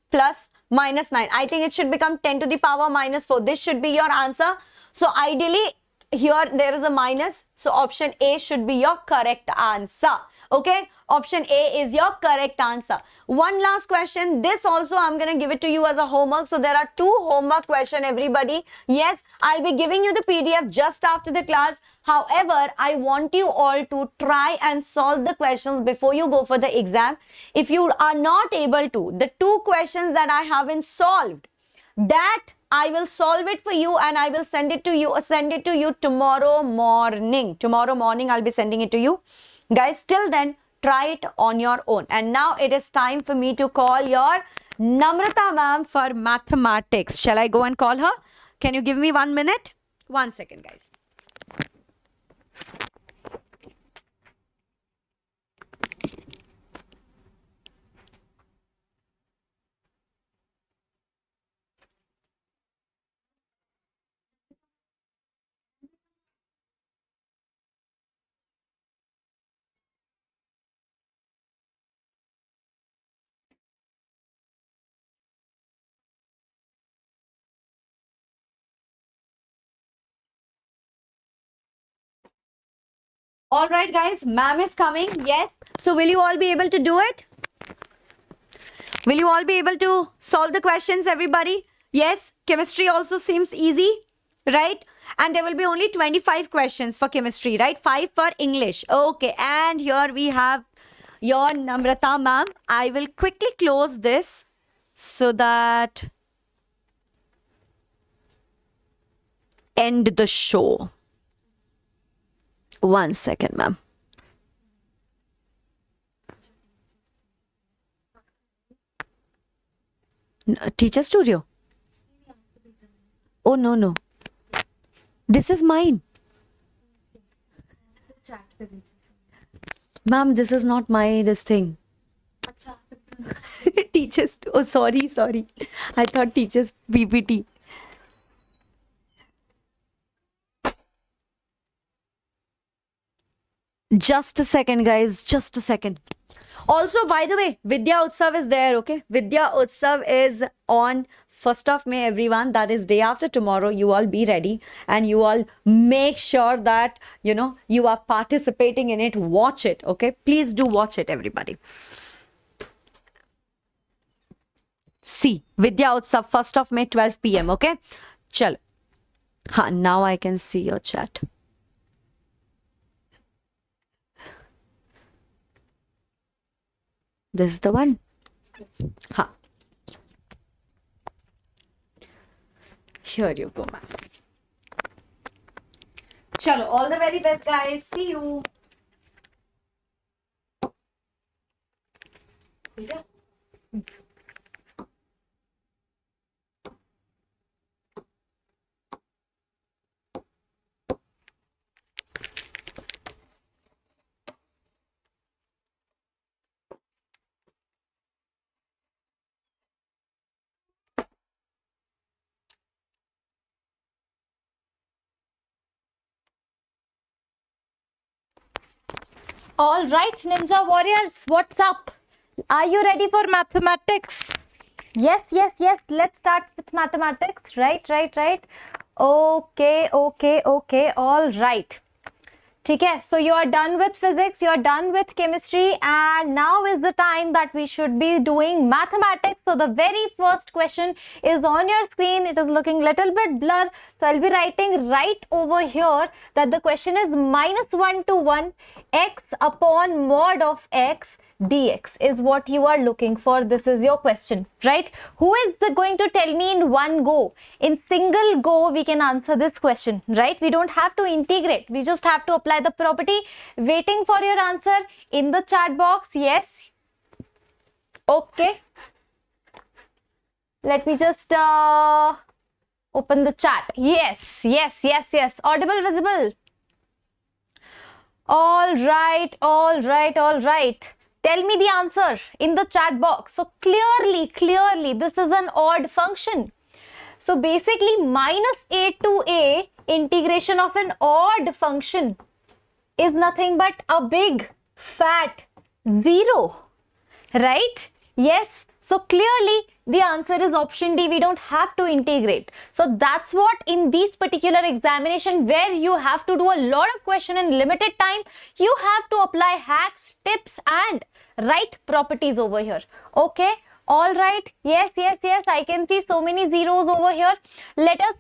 [SPEAKER 2] plus minus 9. I think it should become 10 to the power minus 4. This should be your answer. So ideally, here there is a minus. So option A should be your correct answer. Okay. Option A is your correct answer. One last question. This also I'm going to give it to you as a homework. So there are 2 homework questions, everybody. Yes, I'll be giving you the PDF just after the class. However, I want you all to try and solve the questions before you go for the exam. If you are not able to, the 2 questions that I haven't solved, that I will solve it for you and I will send it to you tomorrow morning. Tomorrow morning I'll be sending it to you. Guys, till then, try it on your own. And now it is time for me to call your Amrita ma'am for mathematics. Shall I go and call her? Can you give me 1 minute? 1 second, guys. All right, guys, ma'am is coming. Yes. So will you all be able to do it? Will you all be able to solve the questions, everybody? Yes. Chemistry also seems easy, right? And there will be only 25 questions for chemistry, right? 5 for English. Okay. And here we have your Amrita ma'am. I will quickly close this so that end the show. 1 second, ma'am. Teacher studio. Oh, no. This is mine. Ma'am, this is not this thing. Teachers. Oh, sorry. I thought teachers PPT. Just a second, guys. Just a second. Also, by the way, Vidya Utsav is there, okay? Vidya Utsav is on 1st of May, everyone. That is day after tomorrow. You all be ready and you all make sure that, you know, you are participating in it. Watch it, okay? Please do watch it, everybody. See, Vidya Utsav, 1st of May, 12 p.m., okay? Chalo. Ha, now I can see your chat. This is the one. Ha. Here you go, ma'am. Chalo, all the very best, guys. See you. Yeah. All right, Ninja Warriors, what's up? Are you ready for mathematics? Yes, yes, yes. Let's start with mathematics. Right. Okay. All right. Okay, so you are done with physics, you are done with chemistry, and now is the time that we should be doing mathematics. So the very first question is on your screen. It is looking little bit blur, so I'll be writing right over here that the question is -1 to 1 x upon mod of x dx is what you are looking for. This is your question, right? Who is going to tell me in one go? In single go, we can answer this question, right? We don't have to integrate. We just have to apply the property. Waiting for your answer in the chat box. Yes. Okay. Let me just open the chat. Yes. Audible, visible. All right. Tell me the answer in the chat box. So clearly, this is an odd function. So basically, -a to a integration of an odd function is nothing but a big fat 0, right? Yes. So clearly, the answer is option D. We don't have to integrate. So that's what in this particular examination where you have to do a lot of question in limited time, you have to apply hacks, tips and write properties over here. Okay. All right. Yes. I can see so many zeros over here. Let us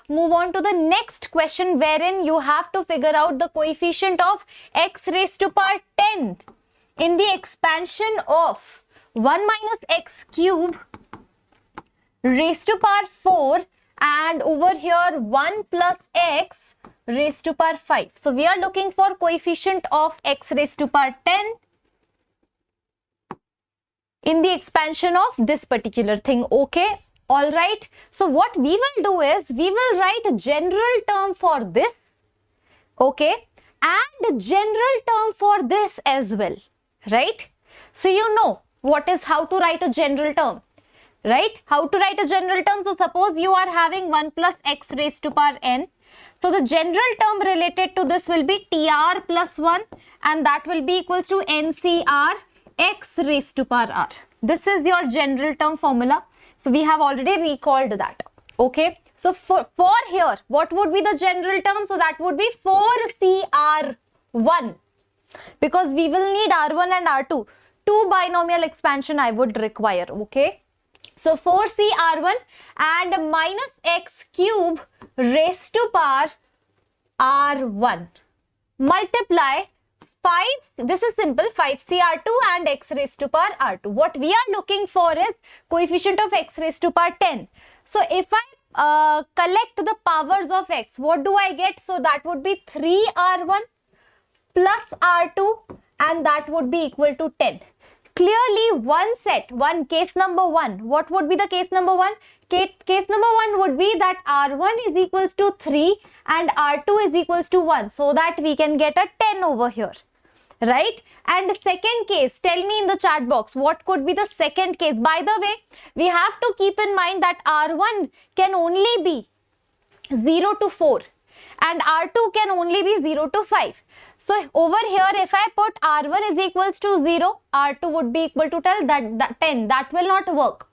[SPEAKER 2] move on to the next question wherein you have to figure out the coefficient of x raised to power 10 in the expansion of 1 minus x cube raised to power 4 and over here 1 plus x raised to power 5. So we are looking for coefficient of x raised to power 10 in the expansion of this particular thing. Okay. All right. So what we will do is we will write a general term for this. Okay. And a general term for this as well. Right. So you know how to write a general term, right? How to write a general term. So suppose you are having 1 plus x raised to power n. So the general term related to this will be tr plus 1 and that will be equals to ncr x raised to power r. This is your general term formula. So we have already recalled that. Okay. So for here, what would be the general term? So that would be 4cr1 because we will need r1 and r2. 2 binomial expansion I would require. Okay. So 4cr1 and minus x cube raised to power r1 multiply 5, this is simple, 5cr2 and x raised to power r2. What we are looking for is coefficient of x raised to power 10. So if I collect the powers of x, what do I get? So that would be 3r1 plus r2 and that would be equal to 10. Clearly case number 1. What would be the case number 1? Case number 1 would be that r1 is equals to 3 and r2 is equals to 1. So that we can get a 10 over here. Right? And second case, tell me in the chat box, what could be the second case? By the way, we have to keep in mind that r1 can only be 0 to 4. and R2 can only be 0 to 5. So over here, if I put R1 is equals to 0, R2 would be equal to 10. That will not work.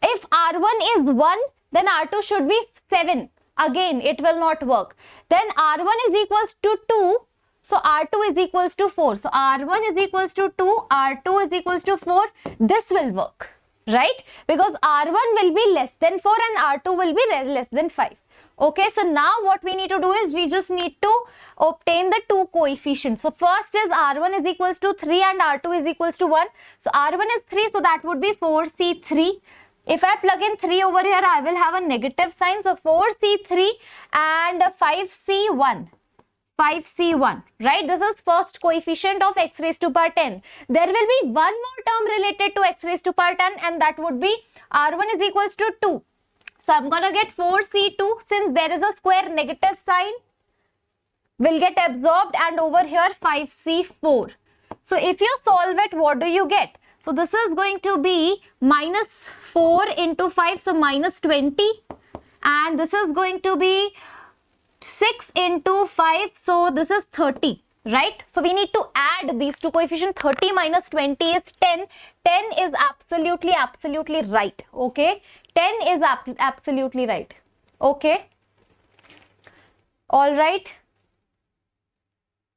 [SPEAKER 2] If R1 is 1, then R2 should be 7. Again, it will not work. Then R1 is equals to 2. So R2 is equals to 4. So R1 is equals to 2. R2 is equals to 4. This will work, right? Because R1 will be less than 4 and R2 will be less than 5. Okay, so now what we need to do is we just need to obtain the two coefficients. So first is R1 is equals to 3 and R2 is equals to 1. So R1 is 3, so that would be 4C3. If I plug in 3 over here, I will have a negative sign. So 4C3 and 5C1. 5C1, right? This is first coefficient of x raised to power 10. There will be one more term related to x raised to power 10, and that would be R1 is equals to 2. So I'm gonna get 4C2. Since there is a square, negative sign will get absorbed, and over here 5C4. So if you solve it, what do you get? So this is going to be minus 4 into 5, so minus 20. And this is going to be 6 into 5, so this is 30, right? So we need to add these two coefficients. 30 minus 20 is 10. 10 is absolutely right, okay? 10 is absolutely right, okay? All right.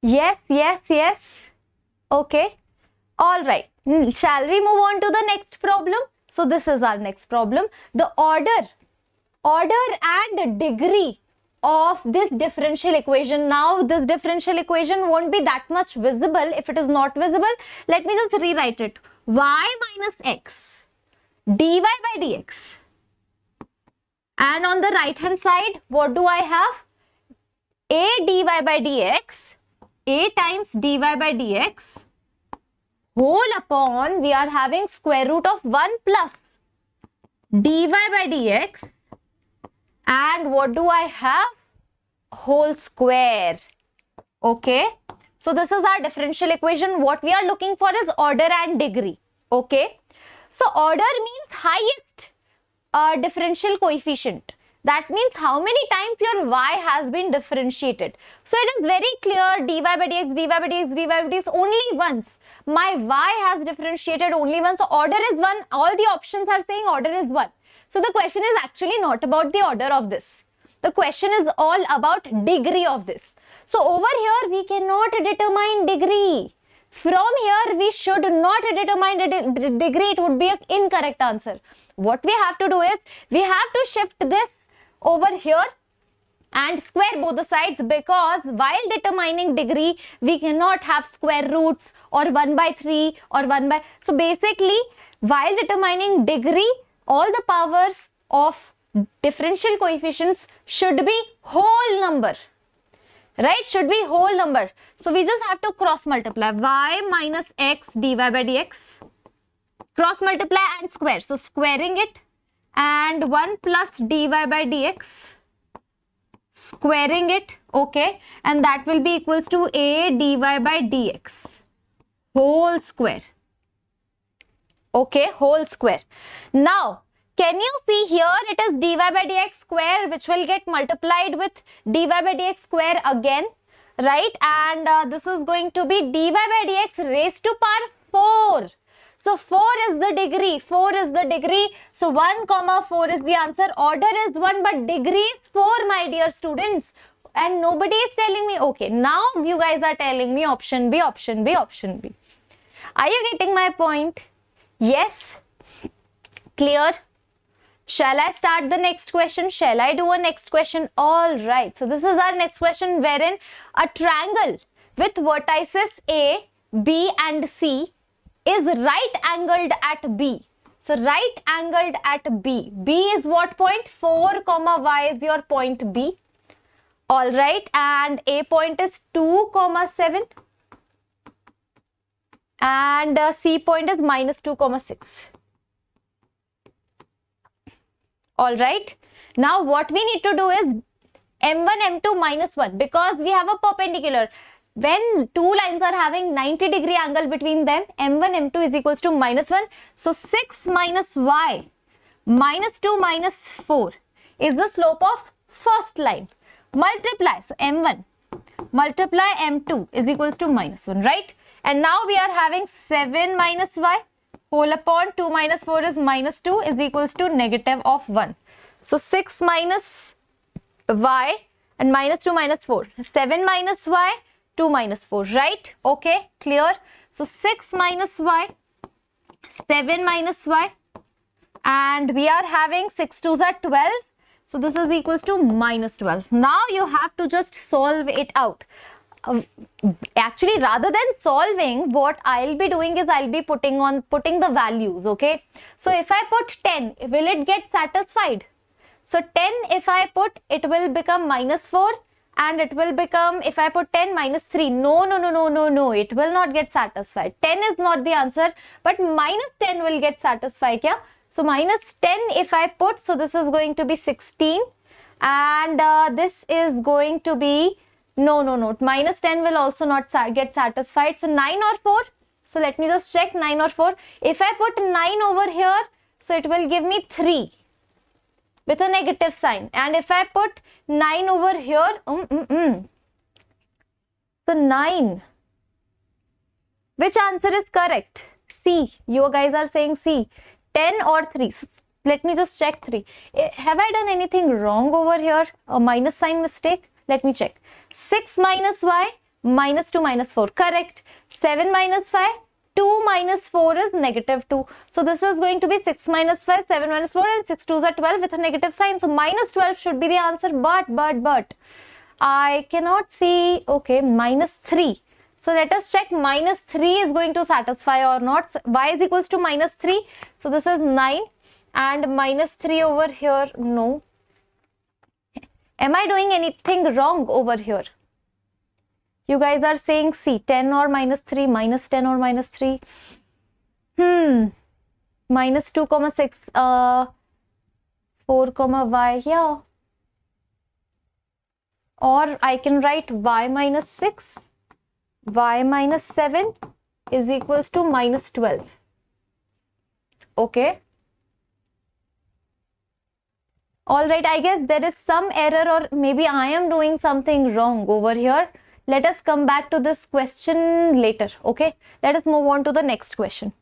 [SPEAKER 2] Yes. Okay. All right. Shall we move on to the next problem? So this is our next problem. The order and degree of this differential equation. Now this differential equation won't be that much visible. If it is not visible, let me just rewrite it. Y minus x dy by dx. And on the right hand side, what do I have? A dy by dx, a times dy by dx whole upon, we are having square root of 1 plus dy by dx, and what do I have? Whole square. Okay, so this is our differential equation. What we are looking for is order and degree. Okay, so order means highest differential coefficient. That means how many times your y has been differentiated. So it is very clear, dy by dx, dy by dx, dy by dx only once. My y has differentiated only once, so order is 1. All the options are saying order is 1. So the question is actually not about the order of this. The question is all about degree of this. So over here we cannot determine degree. From here we should not determine the degree. It would be an incorrect answer. What we have to do is we have to shift this over here and square both the sides, because while determining degree we cannot have square roots or 1 by 3 or 1 by. So basically while determining degree, all the powers of differential coefficients should be whole number, right? Should be whole number. So we just have to cross multiply y minus x dy by dx, cross multiply and square. So squaring it, and 1 plus dy by dx, squaring it, okay, and that will be equals to a dy by dx whole square. Okay, whole square. Now can you see here, it is dy by dx square which will get multiplied with dy by dx square again, right? And this is going to be dy by dx raised to power 4. So 4 is the degree, 4 is the degree. So 1 comma 4 is the answer. Order is 1 but degree is 4, my dear students. And nobody is telling me, okay, now you guys are telling me option B, option B, option B. Are you getting my point? Yes? Clear? Shall I start the next question? Shall I do a next question? All right. So this is our next question, wherein a triangle with vertices A, B and C is right angled at B. So right angled at B. B is what point? 4 comma y is your point B. All right. And A point is 2 comma 7. And C point is minus 2 comma 6. All right. Now what we need to do is M1, M2 minus 1, because we have a perpendicular. When two lines are having 90-degree angle between them, M1, M2 is equals to minus 1. So 6 minus y minus 2 minus 4 is the slope of first line. multiply, so m1 multiply m2 is equals to -1, right? And now we are having 7 minus y whole upon 2 minus 4 is -2 is equals to negative of 1. So 6 minus y and -2 minus 4. 7 minus y, 2 minus 4, right? Okay, clear? So 6 minus y, 7 minus y, and we are having 6 2s are 12. So this is equals to -12. Now you have to just solve it out. Actually, rather than solving, what I'll be doing is I'll be putting the values, okay? So if I put 10, will it get satisfied? So 10, if I put, it will become -4, and it will become, if I put 10 -3, no, it will not get satisfied. 10 is not the answer, but -10 will get satisfied, yeah? So -10 if I put, so this is going to be 16, and this is going to be, no, -10 will also not get satisfied. So 9 or 4, so let me just check 9 or 4. If I put 9 over here, so it will give me 3 with a negative sign, and if I put 9 over here, so 9, which answer is correct? C, you guys are saying C. 10 or 3. So let me just check 3. Have I done anything wrong over here? A minus sign mistake? Let me check. 6 minus y, -2 minus 4. Correct. 7 minus 5, 2 minus 4 is -2. So this is going to be 6 minus 5, 7 minus 4, and 6 2s are 12 with a negative sign. So -12 should be the answer. But I cannot see. Okay, -3. So let us check -3 is going to satisfy or not. So y is equals to -3. So this is 9, and -3 over here, no. Am I doing anything wrong over here? You guys are saying C, 10 or -3, -10 or -3. -2,6, 4, y, yeah. Or I can write y -6. Y -7 is equals to -12. Okay. All right, I guess there is some error, or maybe I am doing something wrong over here. Let us come back to this question later. Okay. Let us move on to the next question.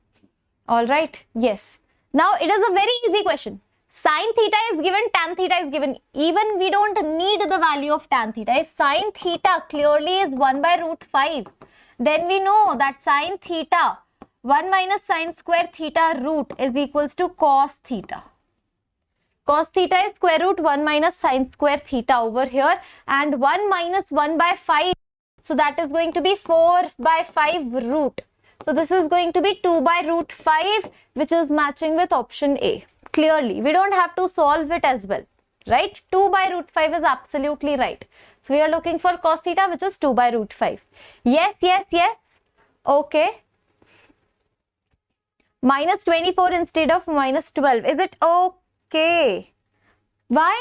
[SPEAKER 2] All right. Yes. Now it is a very easy question. Sin theta is given, tan theta is given. Even we don't need the value of tan theta. If sin theta clearly is 1/√5, then we know that sin theta 1 minus sin square theta root is equals to cos theta. Cos theta is square root 1 minus sin square theta over here, and 1 minus 1/5. So that is going to be 4/5 root. So this is going to be 2/√5, which is matching with option A. Clearly, we don't have to solve it as well, right? 2/√5 is absolutely right. So we are looking for cos theta, which is 2/√5. Yes. Okay. -24 instead of -12. Is it okay? Why?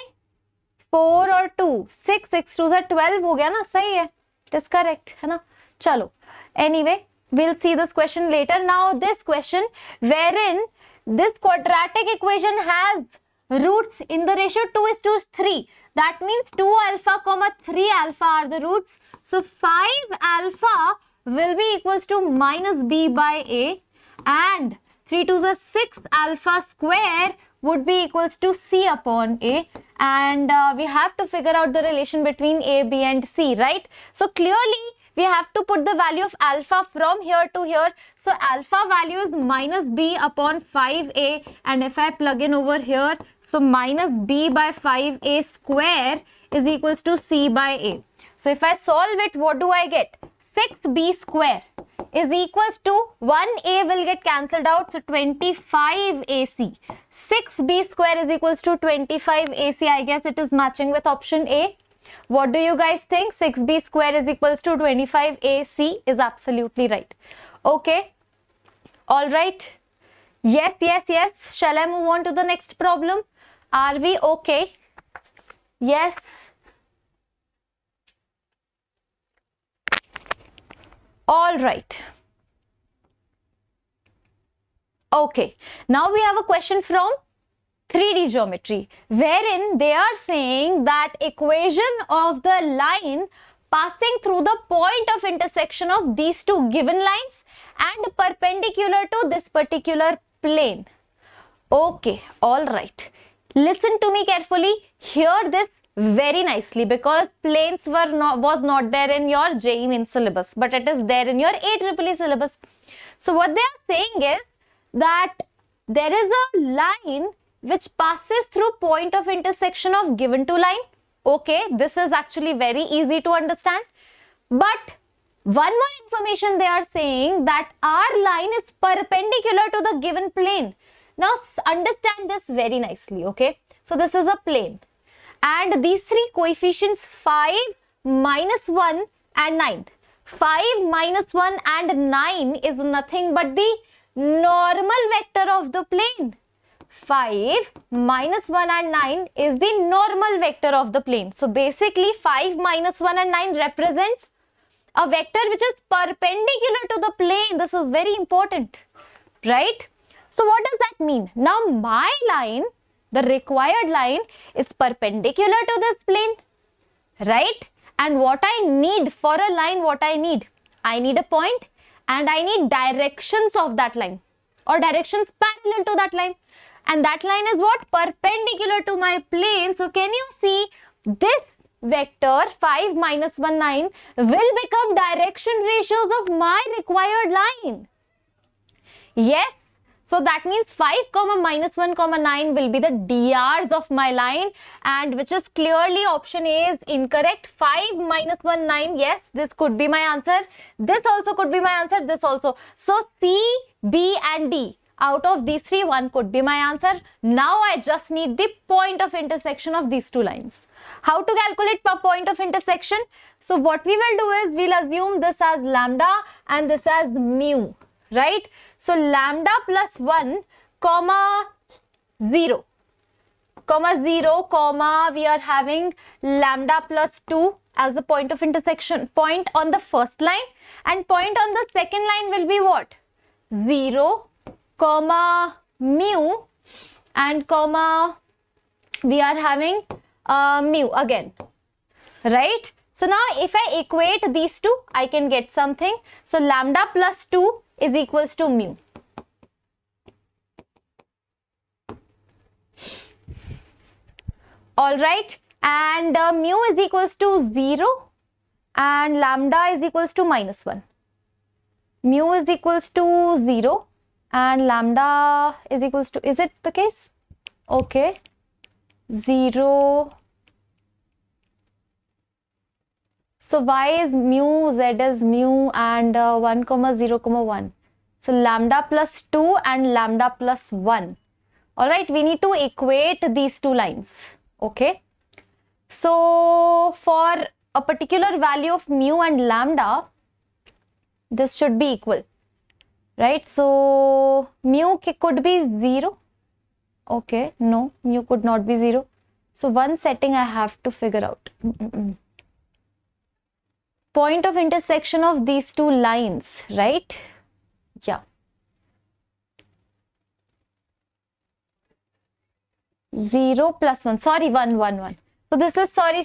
[SPEAKER 2] 4 or 2? 6, 6 2s are 12 हो गया ना, सही है. It is correct, है ना? चलो. Anyway, we'll see this question later. Now this question, wherein this quadratic equation has roots in the ratio 2:3. That means 2 alpha comma 3 alpha are the roots. So 5 alpha will be equals to minus b by a, and 3 2s are 6 alpha square would be equals to c upon a, and we have to figure out the relation between a, b and c, right? So clearly we have to put the value of alpha from here to here. So alpha value is minus b upon 5a, and if I plug in over here, so minus b by 5a square is equals to c by a. So if I solve it, what do I get? 6b square is equals to 1a will get cancelled out, so 25ac. 6b square is equals to 25ac. I guess it is matching with option A. What do you guys think? 6b square is equals to 25ac is absolutely right. Okay. All right. Yes. Shall I move on to the next problem? Are we okay? Yes. All right. Okay. Now we have a question from 3D geometry, wherein they are saying that equation of the line passing through the point of intersection of these two given lines and perpendicular to this particular plane. Okay, all right. Listen to me carefully. Hear this very nicely, because planes was not there in your JEE Mains syllabus, but it is there in your AEEE syllabus. So what they are saying is that there is a line which passes through point of intersection of given two line. Okay, this is actually very easy to understand. But one more information they are saying, that our line is perpendicular to the given plane. Now understand this very nicely, okay? So this is a plane. And these three coefficients 5, -1 and 9. 5, -1 and 9 is nothing but the normal vector of the plane. 5, -1 and 9 is the normal vector of the plane. So basically 5, -1 and 9 represents a vector which is perpendicular to the plane. This is very important, right? So what does that mean? Now my line, the required line, is perpendicular to this plane, right? And what I need for a line, what I need a point, and I need directions of that line, or directions parallel to that line. And that line is what? Perpendicular to my plane. So can you see this vector 5, -1, 9 will become direction ratios of my required line? Yes. So that means 5, -1, 9 will be the DRs of my line, and which is clearly option A is incorrect. 5, -1, 9, yes, this could be my answer. This also could be my answer, this also. So C, B and D, out of these three, one could be my answer. Now I just need the point of intersection of these two lines. How to calculate point of intersection? So what we will do is, we'll assume this as lambda and this as mu. Right? So lambda plus 1, comma 0, we are having lambda plus 2 as the point of intersection, point on the first line, and point on the second line will be what? 0, comma mu, and comma we are having mu again, right? So now if I equate these two, I can get something. So lambda plus 2 is equals to mu. All right, and mu is equals to 0 and lambda is equals to -1. Mu is equals to 0 and lambda is equals to, is it the case? Okay, 0. So y is mu, z is mu, and 1, 0, 1. So lambda plus 2 and lambda plus 1. All right, we need to equate these two lines. Okay. So for a particular value of mu and lambda, this should be equal, right? So mu could be 0. Okay, no, mu could not be 0. So one setting I have to figure out. Point of intersection of these two lines, right? Yeah. 0 plus 1, sorry, 1, 1, 1. So this is, sorry,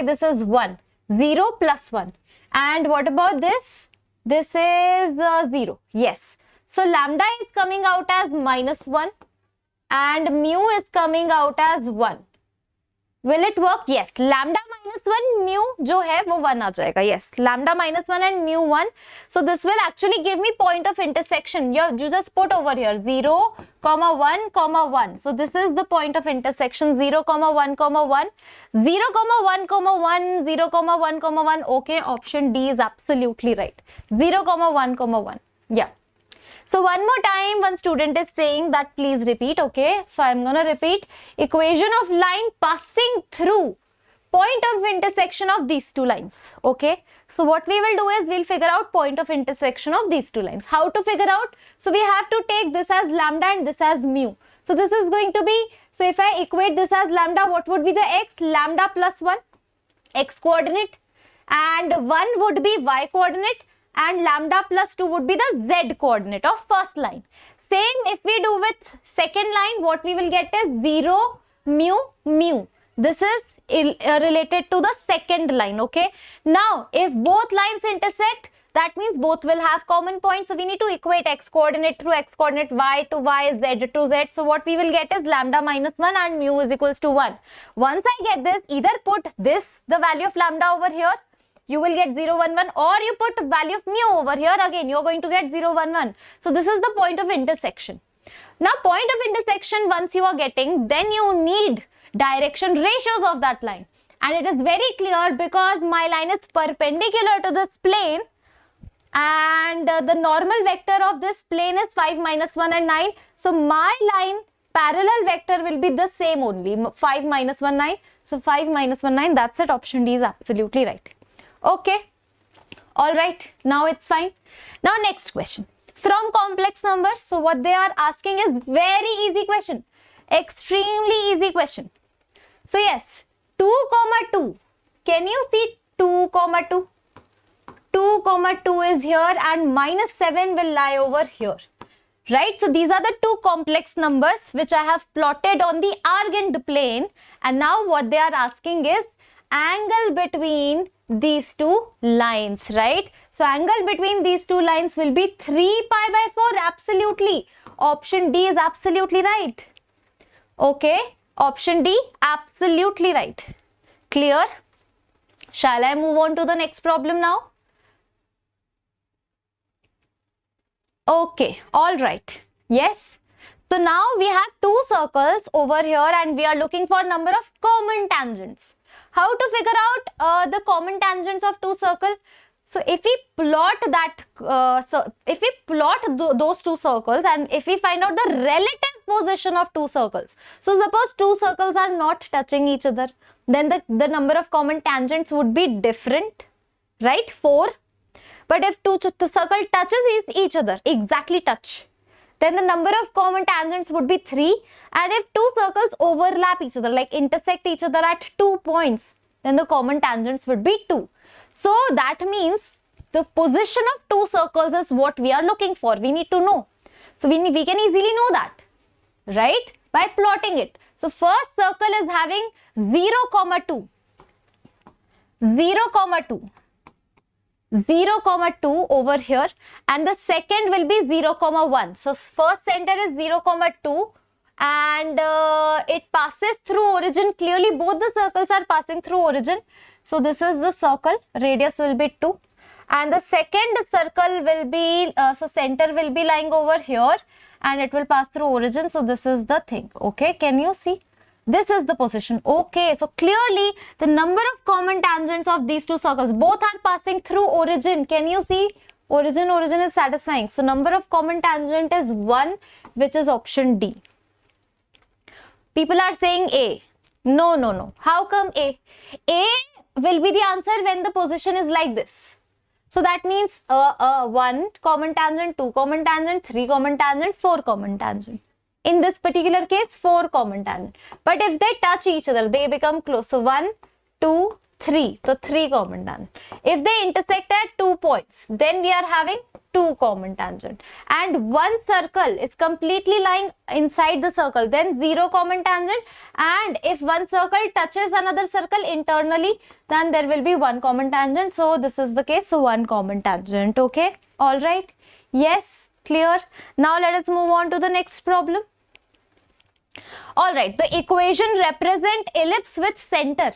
[SPEAKER 2] this is 1. 0 plus 1. And what about this? This is 0. Yes. So lambda is coming out as -1 and mu is coming out as 1. Will it work? Yes. Lambda -1, mu जो है वो 1 आ जाएगा. Yes. Lambda -1 and mu 1. So this will actually give me point of intersection. You just put over here 0, 1, 1. So this is the point of intersection 0, 1, 1. 0, 1, 1. 0, 1, 1. Okay. Option D is absolutely right. 0, 1, 1. Yeah. So one more time, one student is saying that please repeat, okay? So I'm gonna repeat. Equation of line passing through point of intersection of these two lines, okay? So what we will do is, we'll figure out point of intersection of these two lines. How to figure out? So we have to take this as lambda and this as mu. So this is going to be, so if I equate this as lambda, what would be the x? Lambda plus 1, x coordinate, and 1 would be y coordinate, and lambda plus 2 would be the z coordinate of first line.
[SPEAKER 3] same if we do with second line, what we will get is 0 mu mu. This is related to the second line. Okay, now if both lines intersect, that means both will have common points. So we need to equate x coordinate to x coordinate, y to y, z to z. So what we will get is lambda minus 1 and mu is equals to 1. Once I get this, either put this, the value of lambda over here, you will get 0, 1, 1, or you put value of mu over here, again you're going to get 0, 1, 1. So this is the point of intersection. Now point of intersection once you are getting, then you need direction ratios of that line. And it is very clear because my line is perpendicular to this plane, and the normal vector of this plane is 5, minus 1 and 9. So my line parallel vector will be the same only, 5, minus 1, 9. So 5, minus 1, 9, that's it. Option D is absolutely right. Okay, all right, now it's fine. Now next question, from complex numbers. So what they are asking is very easy question, extremely easy question. So yes, 2 comma 2, can you see 2 comma 2? 2 comma 2 is here and minus 7 will lie over here, right? So these are the two complex numbers which I have plotted on the argand plane, and now what they are asking is angle between these two lines, right? So angle between these two lines will be 3 pi by 4, absolutely. Option D is absolutely right. Okay, option D, absolutely right. Clear? Shall I move on to the next problem now? Okay, all right. Yes. So now we have two circles over here and we are looking for number of common tangents. How to figure out the common tangents of two circles? So if we plot that, those two circles, and if we find out the relative position of two circles. So suppose two circles are not touching each other, then the number of common tangents would be different, right? 4. But if the circle touches each other, exactly touch, then the number of common tangents would be 3. And if two circles overlap each other, like intersect each other at 2 points, then the common tangents would be 2. So that means the position of two circles is what we are looking for. We need to know. So we can easily know that, right? By plotting it. So first circle is having 0, 2, 0, 2. 0, 2 over here, and the second will be 0, 1. So first center is 0, 2 and it passes through origin. Clearly both the circles are passing through origin. So this is the circle, radius will be 2, and the second circle will be, so center will be lying over here and it will pass through origin. So this is the thing. Okay, can you see? This is the position. Okay, so clearly the number of common tangents of these two circles, both are passing through origin. Can you see? Origin is satisfying. So number of common tangent is 1, which is option D. People are saying A. No. How come A? A will be the answer when the position is like this. So that means 1 common tangent, 2 common tangent, 3 common tangent, 4 common tangent. In this particular case, 4 common tangent. But if they touch each other, they become close. So 1, 2, 3. So 3 common tangent. If they intersect at 2 points, then we are having 2 common tangent. And one circle is completely lying inside the circle, then 0 common tangent. And if one circle touches another circle internally, then there will be 1 common tangent. So this is the case. So 1 common tangent. Okay. All right. Yes. Clear. Now let us move on to the next problem. All right, the equation represent ellipse with center.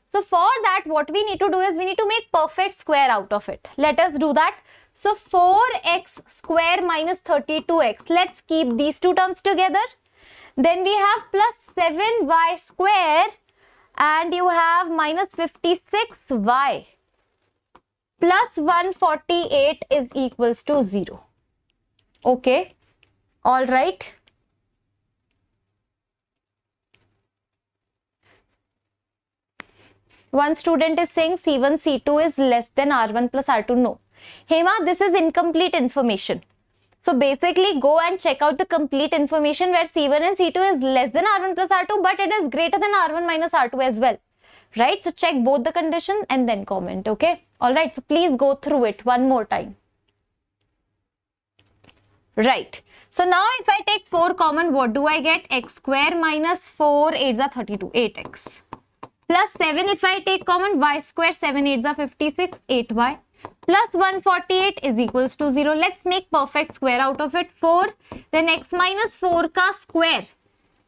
[SPEAKER 3] So for that, what we need to do is we need to make perfect square out of it. Let us do that. So 4x square minus 32x. Let's keep these two terms together. Then we have plus 7y square and you have minus 56y plus 148 is equals to 0. Okay, all right. One student is saying C1, C2 is less than R1 plus R2. No. Hema, this is incomplete information. So basically go and check out the complete information where C1 and C2 is less than R1 plus R2, but it is greater than R1 minus R2 as well. Right? So check both the conditions and then comment. Okay. All right. So please go through it one more time. Right. So now if I take 4 common, what do I get? X square minus 4 8s are 32, 8x. Plus 7 if I take common, y square, 7 8s are 56, 8y. Plus 148 is equals to 0. Let's make perfect square out of it. 4, then x minus 4 ka square,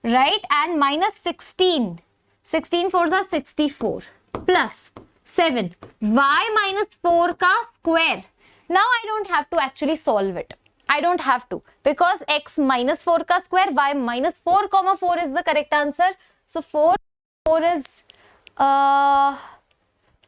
[SPEAKER 3] right? And minus 16. 16 4s are 64. Plus 7, y minus 4 ka square. Now I don't have to actually solve it. I don't have to, because x minus 4 ka square, y minus 4 comma 4 is the correct answer. So 4 is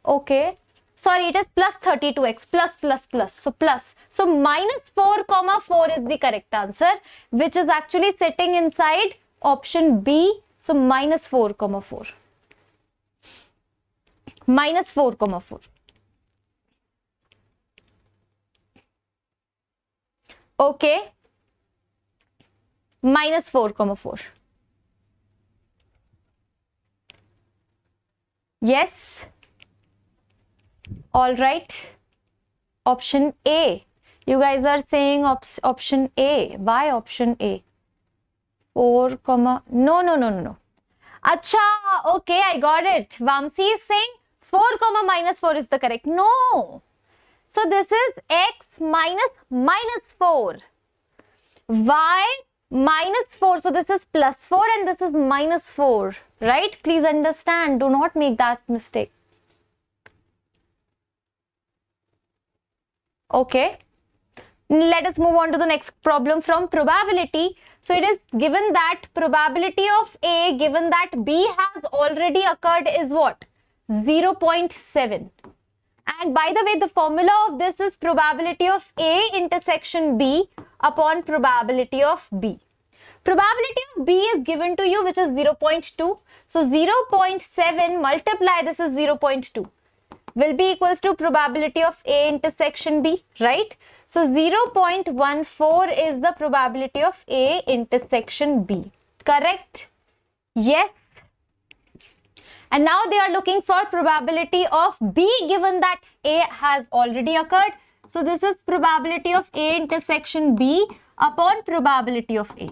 [SPEAKER 3] okay, sorry, it is plus 32x, plus. So plus, so minus 4 comma 4 is the correct answer, which is actually sitting inside option B. So minus 4 comma 4, minus 4 comma 4. Okay, minus 4 comma 4. Yes. All right. Option A. You guys are saying option A. Why option A? 4 comma. No. Acha. Okay, I got it. Vamsi is saying 4 comma minus 4 is the correct. No. So this is x minus 4. Y minus 4. So this is plus 4 and this is minus 4. Right? Please understand. Do not make that mistake. Okay. Let us move on to the next problem from probability. So it is given that probability of A given that B has already occurred is what? 0.7. And by the way, the formula of this is probability of A intersection B upon probability of B. Probability of B is given to you, which is 0.2. So 0.7 multiply this is 0.2 will be equals to probability of A intersection B, right? So 0.14 is the probability of A intersection B. Correct? Yes. And now they are looking for probability of B given that A has already occurred. So this is probability of A intersection B upon probability of A.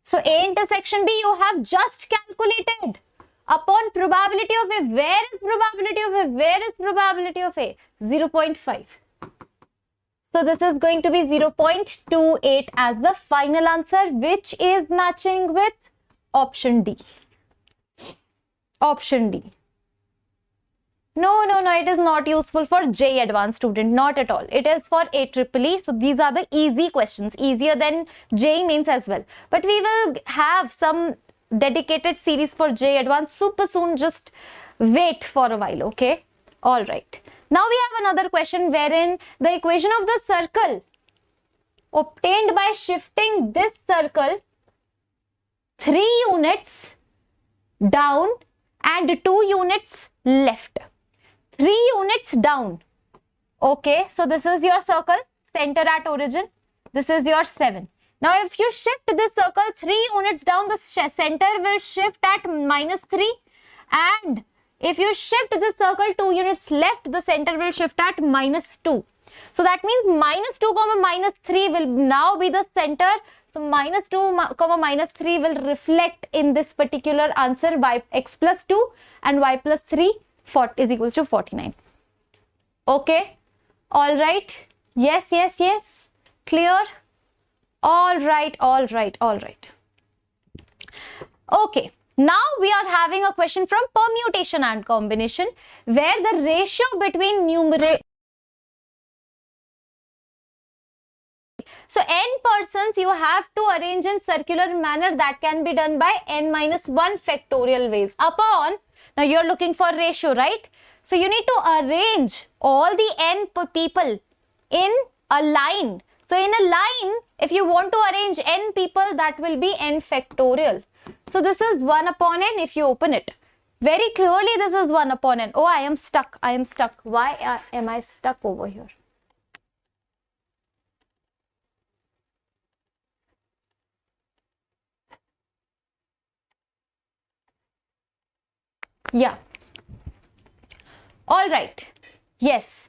[SPEAKER 3] So A intersection B you have just calculated upon probability of A. Where is probability of A? Where is probability of A? 0.5. So this is going to be 0.28 as the final answer, which is matching with option D. Option D. No, it is not useful for JEE advanced student, not at all. It is for AEEE. So these are the easy questions, easier than JEE Mains as well. But we will have some dedicated series for JEE advanced super soon. Just wait for a while, okay? All right. Now we have another question wherein the equation of the circle obtained by shifting this circle 3 units down and 2 units left. 3 units down. Okay, so this is your circle, center at origin. This is your 7. Now if you shift this circle 3 units down, the center will shift at -3. And if you shift this circle 2 units left, the center will shift at -2. So that means -2 comma -3 will now be the center. So -2 comma -3 will reflect in this particular answer by x plus 2 and y plus 3 is equals to 49. Okay. All right. Yes. Clear? All right. Okay. Now we are having a question from permutation and combination where the ratio between numerator. So n persons you have to arrange in circular manner that can be done by n minus 1 factorial ways upon, now you're looking for ratio, right? So you need to arrange all the n people in a line. So in a line, if you want to arrange n people, that will be n factorial. So this is 1 upon n if you open it. Very clearly this is 1 upon n. Oh, I am stuck. Why am I stuck over here? Yeah. All right. Yes.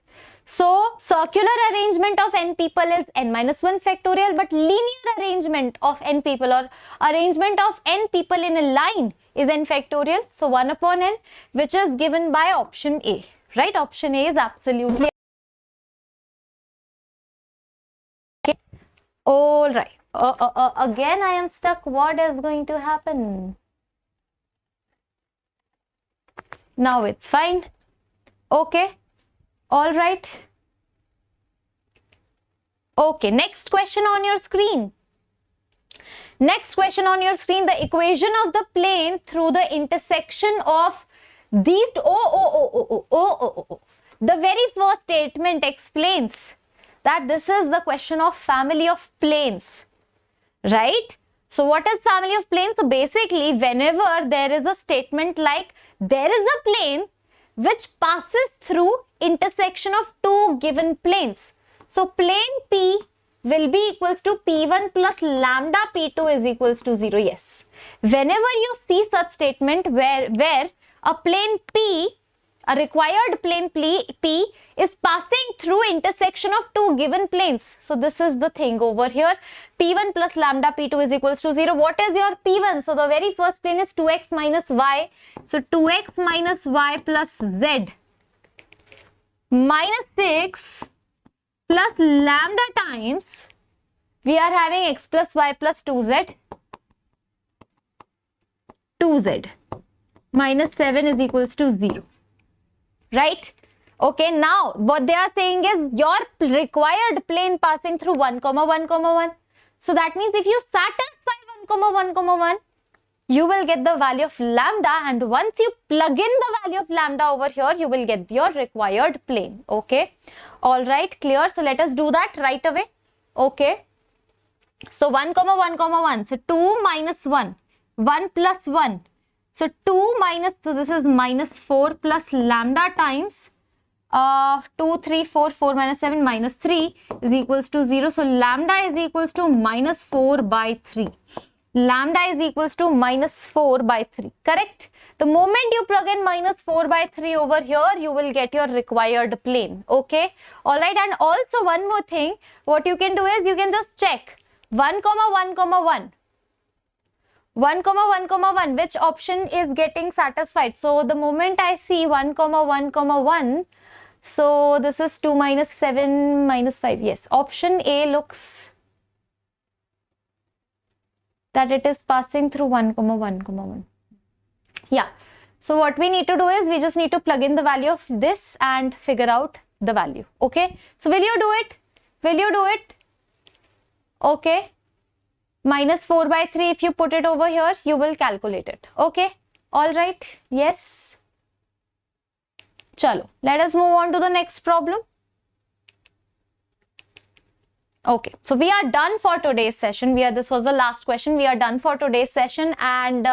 [SPEAKER 3] So circular arrangement of n people is n minus 1 factorial, but linear arrangement of n people or arrangement of n people in a line is n factorial. So 1 upon n, which is given by option A, right? Option A is absolutely okay. All right. Again, I am stuck. What is going to happen? Now it's fine. Okay. All right. Okay, next question on your screen. Next question on your screen, the equation of the plane through the intersection of these, the very first statement explains that this is the question of family of planes, right? So what is family of planes? So basically, whenever there is a statement like there is a plane which passes through intersection of two given planes. So plane P will be equals to P1 plus lambda P2 is equals to 0. Yes. Whenever you see such statement where a plane P, a required plane P is passing through intersection of two given planes. So this is the thing over here. P1 plus lambda P2 is equals to 0. What is your P1? So the very first plane is 2x minus y. So 2x minus y plus z minus 6 plus lambda times, we are having x plus y plus 2z. 2z minus 7 is equals to 0. Right? Okay, now what they are saying is your required plane passing through 1, 1, 1. So that means if you satisfy 1, 1, 1, you will get the value of lambda, and once you plug in the value of lambda over here, you will get your required plane. Okay, all right, clear. So let us do that right away. Okay, so 1, 1, 1. So 2 minus 1, 1 plus 1. So 2 minus, so this is minus 4 plus lambda times 2, 3, 4, 4 minus 7 minus 3 is equals to 0. So lambda is equals to minus 4 by 3. Lambda is equals to minus 4 by 3. Correct? The moment you plug in minus 4 by 3 over here, you will get your required plane. Okay? Alright, and also one more thing, what you can do is you can just check 1, 1, 1. 1, 1, which option is getting satisfied? So the moment I see 1, 1, so this is 2 minus 7 minus 5. Yes, option A looks that it is passing through 1, 1. Yeah. So what we need to do is we just need to plug in the value of this and figure out the value. Okay. So will you do it? Will you do it? Okay. Minus 4 by 3, if you put it over here, you will calculate it. Okay. All right. Yes. Chalo. Let us move on to the next problem. Okay, so we are done for today's session. This was the last question. We are done for today's session, and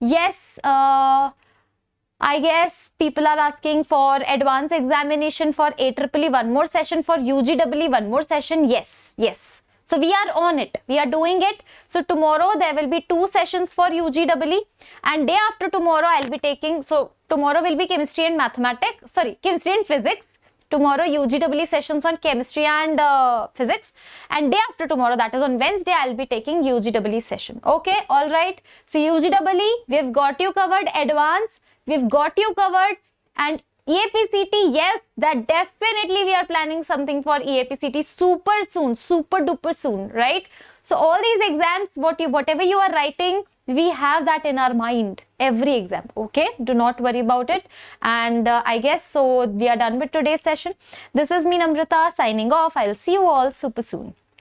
[SPEAKER 3] yes, I guess people are asking for advanced examination for AEEE, one more session, for UGEE, one more session. Yes. So we are on it. We are doing it. So tomorrow there will be 2 sessions for UGEE, and day after tomorrow I'll be taking. So tomorrow will be chemistry and mathematics. Sorry, chemistry and physics. Tomorrow UGEE sessions on chemistry and physics, and day after tomorrow, that is on Wednesday, I'll be taking UGEE session. Okay, all right. So UGEE, we've got you covered. Advanced, we've got you covered. And EAPCT, yes, that definitely we are planning something for EAPCT super soon, super duper soon, right? So all these exams, whatever you are writing, we have that in our mind, every exam. Okay, do not worry about it. And I guess so we are done with today's session. This is me, Amrita, signing off. I'll see you all super soon.